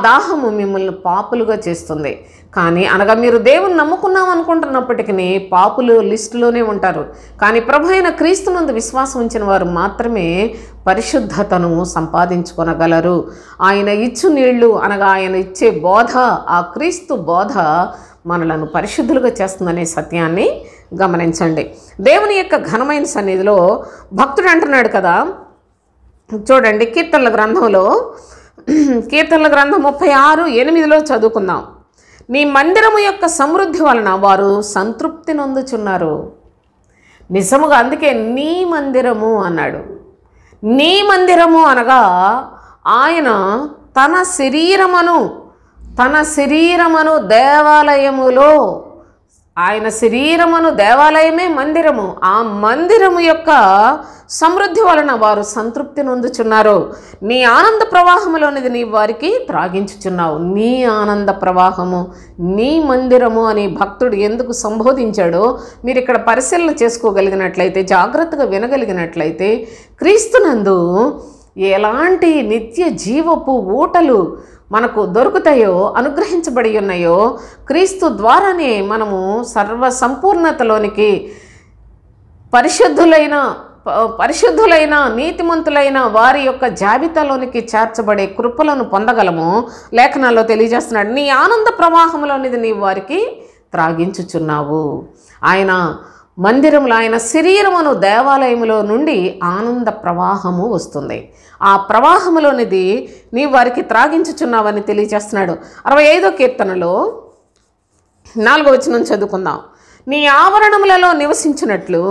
దాహము మిమ్మల్ని పాపులుగా చేస్తుంది. కానీ అనగా మీరు దేవుని నమ్ముకున్నాం అనుకుంటున్నప్పటికీ పాపులు లిస్టులోనే ఉంటారు. కానీ ప్రభు అయిన క్రీస్తునందు విశ్వాసం ఉంచిన వారు మాత్రమే పరిశుద్ధతను సంపాదించుకొనగలరు. ఆయన ఇచ్చు నీళ్లు అనగా ఆయన ఇచ్చే బోధ, ఆ క్రీస్తు బోధ మనలను పరిశుద్ధులుగా చేస్తుందనే సత్యాన్ని గమనించండి. దేవుని యొక్క ఘనమైన సన్నిధిలో భక్తుడు అంటున్నాడు కదా, చూడండి కీర్తనల గ్రంథంలో, కీర్తనల గ్రంథం 36:8 చదువుకుందాం. నీ మందిరము యొక్క సమృద్ధి వలన వారు సంతృప్తి నొందుచున్నారు. నిజముగా అందుకే నీ మందిరము అన్నాడు. నీ మందిరము అనగా ఆయన తన శరీరమును దేవాలయములో, ఆయన శరీరమును దేవాలయమే మందిరము, ఆ మందిరము యొక్క సమృద్ధి వలన వారు సంతృప్తి నొందుచున్నారు. నీ ఆనంద ప్రవాహములోనిది నీ వారికి త్రాగించుచున్నావు. నీ ఆనంద ప్రవాహము, నీ మందిరము అని భక్తుడు ఎందుకు సంబోధించాడో మీరు ఇక్కడ పరిశీలన చేసుకోగలిగినట్లయితే, జాగ్రత్తగా వినగలిగినట్లయితే, క్రీస్తునందు ఎలాంటి నిత్య జీవపు ఊటలు మనకు దొరుకుతాయో, అనుగ్రహించబడి ఉన్నాయో, క్రీస్తు ద్వారానే మనము సర్వ సంపూర్ణతలోనికి పరిశుద్ధులైన నీతిమంతులైన వారి యొక్క జాబితాలోనికి చేర్చబడే కృపలను పొందగలము. లేఖనాల్లో తెలియజేస్తున్నాడు, నీ ఆనంద ప్రవాహంలోనిది నీ వారికి త్రాగించుచున్నావు. ఆయన మందిరములో, ఆయన శరీరమును దేవాలయములో నుండి ఆనంద ప్రవాహము వస్తుంది. ఆ ప్రవాహములోనిది నీ వారికి త్రాగించుచున్నావని తెలియజేస్తున్నాడు. 65వ కీర్తనలో 4వ వచనం చదువుకుందాం. నీ ఆవరణములలో నివసించినట్లు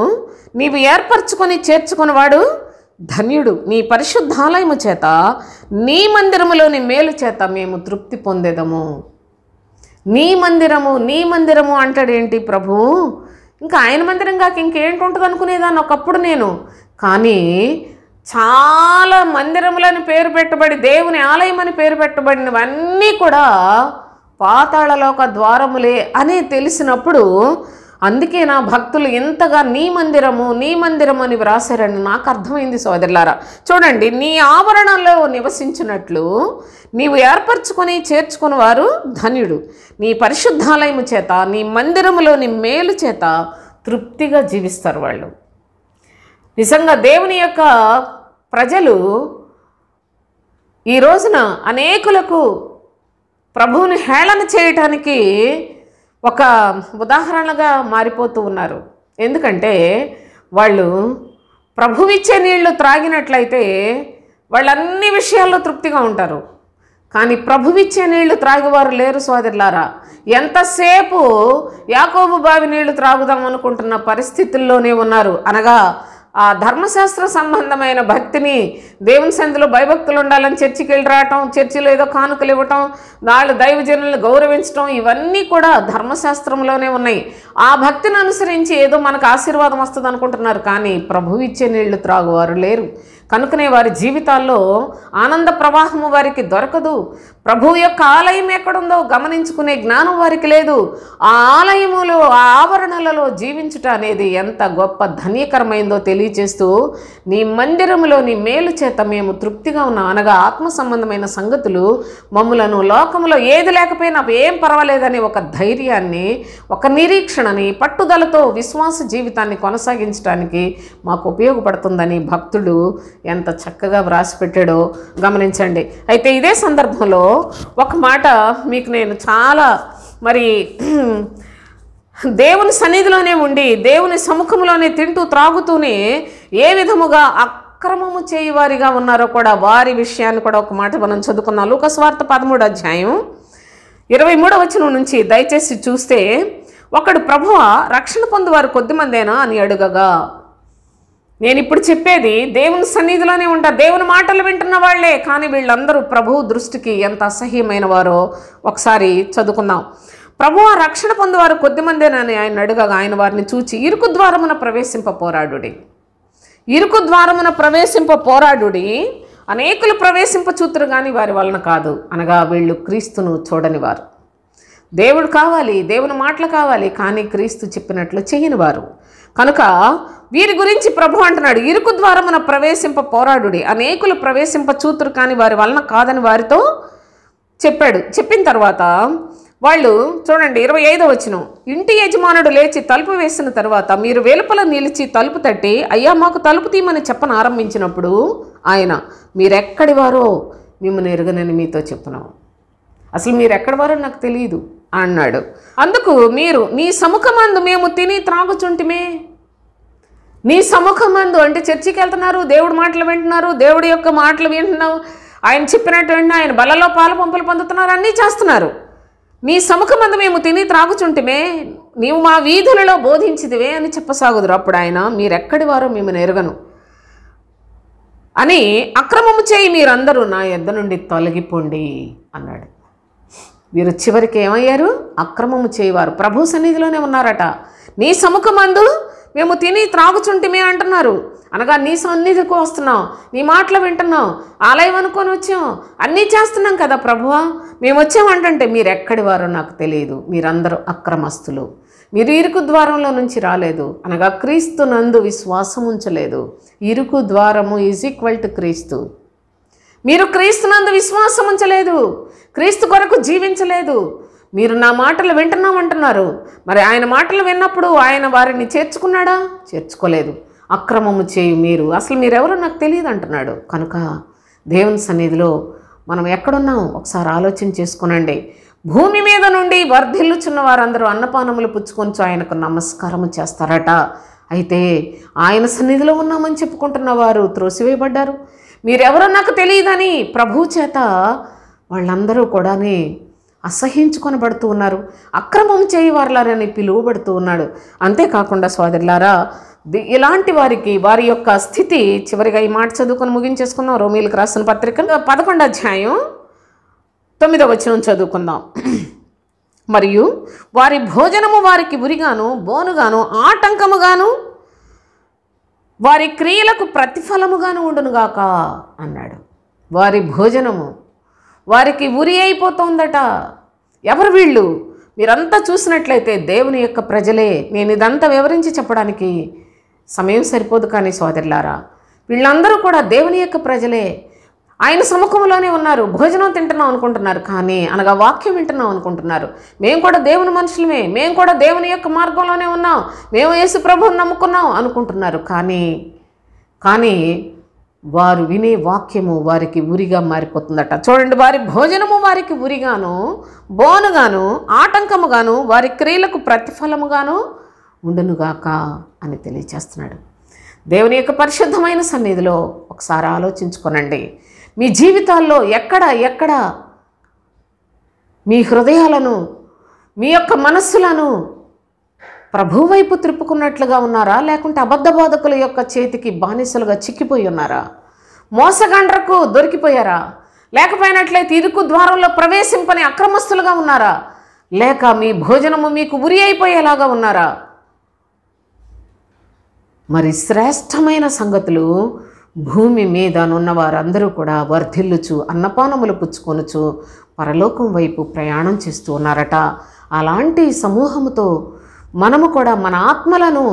నీవు ఏర్పరచుకొని చేర్చుకున్నవాడు ధన్యుడు. నీ పరిశుద్ధాలయము చేత, నీ మందిరములోని మేలు చేత మేము తృప్తి పొందేదము. నీ మందిరము అంటాడేంటి ప్రభు? ఇంకా ఆయన మందిరం కాక ఇంకేంటి ఉంటుంది అనుకునేదాన్ని ఒకప్పుడు నేను. కానీ చాలా మందిరములని పేరు పెట్టబడి, దేవుని ఆలయం అని పేరు పెట్టబడినవన్నీ కూడా పాతాళలోక ద్వారములే అని తెలిసినప్పుడు, అందుకే నా భక్తులు ఎంతగా నీ మందిరము అని వ్రాసారని నాకు అర్థమైంది సోదరులారా. చూడండి, నీ ఆవరణలో నివసించినట్లు నీవు ఏర్పరచుకొని చేర్చుకుని వారు ధన్యుడు. నీ పరిశుద్ధాలయము చేత, నీ మందిరములోని మేలు చేత తృప్తిగా జీవిస్తారు వాళ్ళు. నిజంగా దేవుని యొక్క ప్రజలు ఈ రోజున అనేకులకు ప్రభువుని హేళన చేయటానికి ఒక ఉదాహరణగా మారిపోతూ ఉన్నారు. ఎందుకంటే వాళ్ళు ప్రభువిచ్చే నీళ్లు త్రాగినట్లయితే వాళ్ళు అన్ని విషయాల్లో తృప్తిగా ఉంటారు. కానీ ప్రభువిచ్చే నీళ్లు త్రాగేవారు లేరు సోదరులారా. ఎంతసేపు యాకోబు బావి నీళ్లు త్రాగుదాం అనుకుంటున్న పరిస్థితుల్లోనే ఉన్నారు. అనగా ఆ ధర్మశాస్త్ర సంబంధమైన భక్తిని, దేవుని సన్నిధిలో భయభక్తులు ఉండాలని చర్చికి వెళ్ళి రావటం, చర్చిలో ఏదో కానుకలు ఇవ్వటం, వాళ్ళు దైవజనులను గౌరవించడం, ఇవన్నీ కూడా ధర్మశాస్త్రంలోనే ఉన్నాయి. ఆ భక్తిని అనుసరించి ఏదో మనకు ఆశీర్వాదం వస్తుంది అనుకుంటున్నారు. కానీ ప్రభువు ఇచ్చే నీళ్లు త్రాగువారు లేరు. కనుకనే వారి జీవితాల్లో ఆనంద ప్రవాహము వారికి దొరకదు. ప్రభువు యొక్క ఆలయం ఎక్కడుందో గమనించుకునే జ్ఞానం వారికి లేదు. ఆ ఆలయములో, ఆ ఆవరణలలో జీవించుట అనేది ఎంత గొప్ప ధన్యకరమైందో తెలియచేస్తూ, నీ మందిరములో నీ మేలు చేత మేము తృప్తిగా ఉన్నాం. అనగా ఆత్మ సంబంధమైన సంగతులు మమ్ములను లోకములో ఏది లేకపోయినా ఏం పర్వాలేదని ఒక ధైర్యాన్ని, ఒక నిరీక్షణని, పట్టుదలతో విశ్వాస జీవితాన్ని కొనసాగించడానికి మాకు ఉపయోగపడుతుందని భక్తుడు ఎంత చక్కగా వ్రాసిపెట్టాడో గమనించండి. అయితే ఇదే సందర్భంలో ఒక మాట మీకు నేను చాలా దేవుని సన్నిధిలోనే ఉండి దేవుని సముఖంలోనే తింటూ త్రాగుతూనే ఏ విధముగా అక్రమము చేయువారిగా ఉన్నారో కూడా వారి విషయాన్ని కూడా ఒక మాట మనం చదువుకున్నాం. లూకా సువార్త 13వ అధ్యాయం 23వ వచనం నుంచి దయచేసి చూస్తే, ఒకడు ప్రభువా రక్షణ పొందువారు కొద్దిమందేనా అని అడుగగా, నేను ఇప్పుడు చెప్పేది దేవుని సన్నిధిలోనే ఉంటా, దేవుని మాటలు వింటున్న వాళ్లే, కానీ వీళ్ళందరూ ప్రభువు దృష్టికి ఎంత అసహ్యమైన వారో ఒకసారి చదువుకుందాం. ప్రభువు రక్షణ పొందువారు కొద్దిమందేనని ఆయన అడుగగా, ఆయన వారిని చూచి ఇరుకు ద్వారమున ప్రవేశింప పోరాడుడి, ఇరుకు ద్వారమున ప్రవేశింప పోరాడుడి, అనేకులు ప్రవేశింప చూతురు కానీ వారి వలన కాదు. అనగా వీళ్ళు క్రీస్తును చూడని వారు. దేవుడు కావాలి, దేవుని మాటలు కావాలి, కానీ క్రీస్తు చెప్పినట్లు చేయని వారు. కనుక వీరి గురించి ప్రభు అంటున్నాడు, ఇరుకు ద్వారమున ప్రవేశింప పోరాడుడి, అనేకులు ప్రవేశింప చూతురు కానీ వారి వలన కాదని వారితో చెప్పాడు. చెప్పిన తర్వాత వాళ్ళు చూడండి 25వ వచనం, ఇంటి యజమానుడు లేచి తలుపు వేసిన తర్వాత మీరు వెలుపల నిలిచి తలుపు తట్టి, అయ్యా మాకు తలుపు తీయమని చెప్పని ఆరంభించినప్పుడు ఆయన, మీరెక్కడి వారో మిమ్మల్ని ఎరుగనని మీతో చెప్పున్నాం, అసలు మీరెక్కడి వారో నాకు తెలియదు అన్నాడు. అందుకు మీరు, నీ సముఖమందు మేము తిని త్రాగుచుంటిమే. నీ సముఖమందు అంటే చర్చికి వెళ్తున్నారు, దేవుడి మాటలు వింటున్నారు, దేవుడి యొక్క మాటలు వింటున్నావు, ఆయన చెప్పినట్టు వింటున్నా, ఆయన బలలో పాలు పంపులు పొందుతున్నారు, అన్నీ చేస్తున్నారు. నీ సముఖమందు మేము తిని త్రాగుచుంటిమే, నీవు మా వీధులలో బోధించిదివే అని చెప్పసాగుదురు. అప్పుడు ఆయన, మీరెక్కడి వారో మిమ్మల్ని ఎరుగను అని, అక్రమము చేయి మీరందరూ నా యొద్ద నుండి తొలగిపోండి అన్నాడు. వీరు చివరికి ఏమయ్యారు? అక్రమము చేయవారు. ప్రభు సన్నిధిలోనే ఉన్నారట. నీ సముఖమందు మేము తిని త్రాగుచుంటిమే అంటున్నారు. అనగా నీ సన్నిధికి వస్తున్నాం, నీ మాటలు వింటున్నాం, ఆలయం అనుకొని వచ్చాం, అన్నీ చేస్తున్నాం కదా ప్రభువా, మేము వచ్చామంటే మీరెక్కడి వారో నాకు తెలియదు, మీరందరూ అక్రమస్తులు, మీరు ఇరుకు ద్వారంలో నుంచి రాలేదు, అనగా క్రీస్తు నందు విశ్వాసం ఉంచలేదు. ఇరుకు ద్వారము = క్రీస్తు. మీరు క్రీస్తునందు విశ్వాసం ఉంచలేదు, క్రీస్తు కొరకు జీవించలేదు, మీరు నా మాటలు వింటున్నామంటున్నారు. మరి ఆయన మాటలు విన్నప్పుడు ఆయన వారిని చేర్చుకున్నాడా? చేర్చుకోలేదు. అక్రమము చేయు మీరు, అసలు మీరెవరో నాకు తెలియదు అంటున్నాడు. కనుక దేవుని సన్నిధిలో మనం ఎక్కడున్నాం ఒకసారి ఆలోచన చేసుకునండి. భూమి మీద నుండి వర్ధిల్లుచున్న వారందరూ అన్నపానములు పుచ్చుకొని ఆయనకు నమస్కారము చేస్తారట. అయితే ఆయన సన్నిధిలో ఉన్నామని చెప్పుకుంటున్న వారు త్రోసివేయబడ్డారు. మీరెవరో నాకు తెలియదని ప్రభు చేత వాళ్ళందరూ కూడానే అసహించుకొనబడుతూ ఉన్నారు, అక్రమం చేయవారులారని పిలువబడుతూ ఉన్నాడు. అంతేకాకుండా సోదరులారా, ఇలాంటి వారికి వారి యొక్క స్థితి, చివరిగా ఈ మాట చదువుకొని ముగించేసుకుందాం. రోమీలకు రాసిన పత్రిక 11వ అధ్యాయం 9వ వచనం చదువుకుందాం. మరియు వారి భోజనము వారికి ఉరిగాను బోనుగాను ఆటంకముగాను వారి క్రియలకు ప్రతిఫలముగాను ఉండునుగాక అన్నాడు. వారి భోజనము వారికి ఉరి అయిపోతుందట. ఎవరు వీళ్ళు? మీరంతా చూసినట్లయితే దేవుని యొక్క ప్రజలే. నేను ఇదంతా వివరించి చెప్పడానికి సమయం సరిపోదు, కానీ సోదరులారా, వీళ్ళందరూ కూడా దేవుని యొక్క ప్రజలే. ఆయన సముఖంలోనే ఉన్నారు, భోజనం తింటున్నాం అనుకుంటున్నారు, కానీ అనగా వాక్యం వింటున్నాం అనుకుంటున్నారు. మేము కూడా దేవుని మనుషులమే, మేము కూడా దేవుని యొక్క మార్గంలోనే ఉన్నాం, మేము యేసు ప్రభువుని నమ్ముకున్నాం అనుకుంటున్నారు. కానీ కానీ వారు వినే వాక్యము వారికి ఉరిగా మారిపోతుందట. చూడండి, వారి భోజనము వారికి ఉరిగాను, బోనుగాను, ఆటంకముగాను, వారి క్రియలకు ప్రతిఫలముగాను ఉండునుగాక అని తెలియచేస్తున్నాడు. దేవుని యొక్క పరిశుద్ధమైన సన్నిధిలో ఒకసారి ఆలోచించుకోనండి. మీ జీవితాల్లో ఎక్కడ మీ హృదయాలను, మీ యొక్క మనస్సులను ప్రభు వైపు త్రిప్పుకున్నట్లుగా ఉన్నారా? లేకుంటే అబద్ధ బోధకుల యొక్క చేతికి బానిసలుగా చిక్కిపోయి ఉన్నారా? మోసగాండ్రకు దొరికిపోయారా? లేకపోయినట్లయితే ఇరుకు ద్వారంలో ప్రవేశింపని అక్రమస్తులుగా ఉన్నారా? లేక మీ భోజనము మీకు ఉరి అయిపోయేలాగా ఉన్నారా? మరి శ్రేష్టమైన సంగతులు భూమి మీద నున్న వారందరూ కూడా వర్ధిల్లుచు అన్నపానములు పుచ్చుకొనుచు పరలోకం వైపు ప్రయాణం చేస్తూ ఉన్నారట. అలాంటి సమూహముతో మనము కూడా మన ఆత్మలను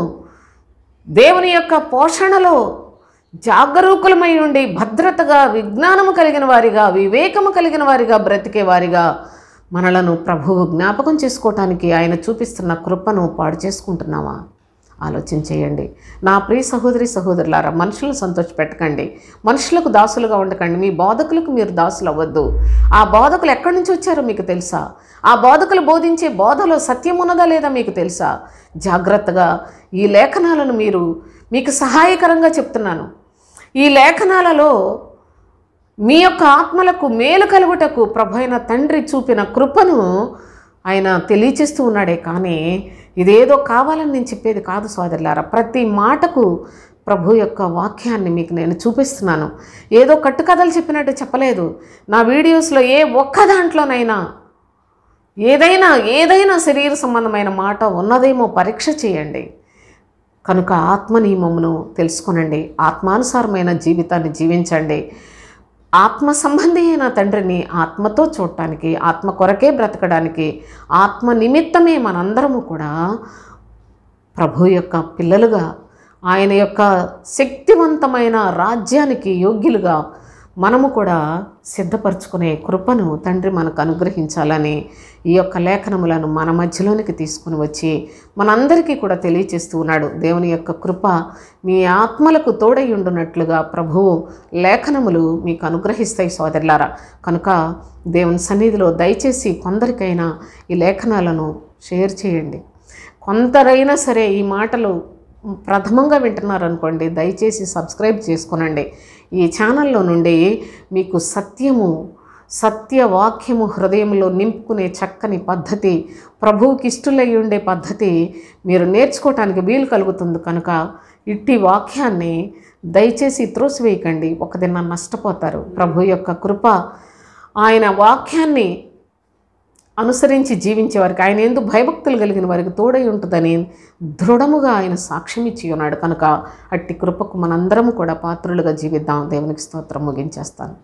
దేవుని యొక్క పోషణలో జాగరూకులమై ఉండి భద్రతగా, విజ్ఞానము కలిగిన వారిగా, వివేకము కలిగిన వారిగా బ్రతికే వారిగా మనలను ప్రభువు జ్ఞాపకం చేసుకోవటానికి ఆయన చూపిస్తున్న కృపను పాడు చేసుకుంటున్నామా? ఆలోచన చేయండి. నా ప్రియ సహోదరి సహోదరులారా, మనుషులను సంతోషపెట్టకండి, మనుషులకు దాసులుగా ఉండకండి. మీ బోధకులకు మీరు దాసులు అవ్వద్దు. ఆ బోధకులు ఎక్కడి నుంచి వచ్చారో మీకు తెలుసా? ఆ బోధకులు బోధించే బోధలో సత్యం ఉన్నదా లేదా మీకు తెలుసా? జాగ్రత్తగా ఈ లేఖనాలను మీకు సహాయకరంగా చెప్తున్నాను. ఈ లేఖనాలలో మీ యొక్క ఆత్మలకు మేలు కలుగుటకు ప్రభైన తండ్రి చూపిన కృపను ఆయన తెలియచేస్తూ ఉన్నాడే కానీ ఇదేదో కావాలని నేను చెప్పేది కాదు సోదరులారా. ప్రతి మాటకు ప్రభు యొక్క వాక్యాన్ని మీకు నేను చూపిస్తున్నాను. ఏదో కట్టుకథలు చెప్పినట్టు చెప్పలేదు. నా వీడియోస్లో ఏ ఒక్క దాంట్లోనైనా ఏదైనా శరీర సంబంధమైన మాట ఉన్నదేమో పరీక్ష చేయండి. కనుక ఆత్మ నియమమును తెలుసుకొనండి, ఆత్మానుసారమైన జీవితాన్ని జీవించండి. ఆత్మ సంబంధి అయిన తండ్రిని ఆత్మతో చూడటానికి, ఆత్మ కొరకే బ్రతకడానికి, ఆత్మ నిమిత్తమే మనందరము కూడా ప్రభు యొక్క పిల్లలుగా, ఆయన యొక్క శక్తివంతమైన రాజ్యానికి యోగ్యులుగా మనము కూడా సిద్ధపరచుకునే కృపను తండ్రి మనకు అనుగ్రహించాలని ఈ యొక్క లేఖనములను మన మధ్యలోనికి తీసుకుని వచ్చి మనందరికీ కూడా తెలియచేస్తూ ఉన్నాడు. దేవుని యొక్క కృప మీ ఆత్మలకు తోడై ఉండునట్లుగా ప్రభువు లేఖనములు మీకు అనుగ్రహిస్తాయి సోదరులారా. కనుక దేవుని సన్నిధిలో దయచేసి కొందరికైనా ఈ లేఖనాలను షేర్ చేయండి. కొందరైనా సరే ఈ మాటలు ప్రథమంగా వింటున్నారనుకోండి, దయచేసి సబ్స్క్రైబ్ చేసుకునండి. ఈ ఛానల్లో నుండి మీకు సత్యవాక్యము హృదయంలో నింపుకునే చక్కని పద్ధతి, ప్రభువుకి ఇష్టలై ఉండే పద్ధతి మీరు నేర్చుకోవటానికి వీలు కలుగుతుంది. కనుక ఇట్టి వాక్యాన్ని దయచేసి త్రోసివేయకండి, ఒకదిన నష్టపోతారు. ప్రభు యొక్క కృప ఆయన వాక్యాన్ని అనుసరించి జీవించే వారికి, ఆయన యందు భయభక్తులు కలిగిన వారికి తోడై ఉంటుందని దృఢముగా ఆయన సాక్ష్యం ఇచ్చి ఉన్నాడు. కనుక అట్టి కృపకు మనందరము కూడా పాత్రులుగా జీవిద్దాం. దేవునికి స్తోత్రం. ముగించేస్తాను.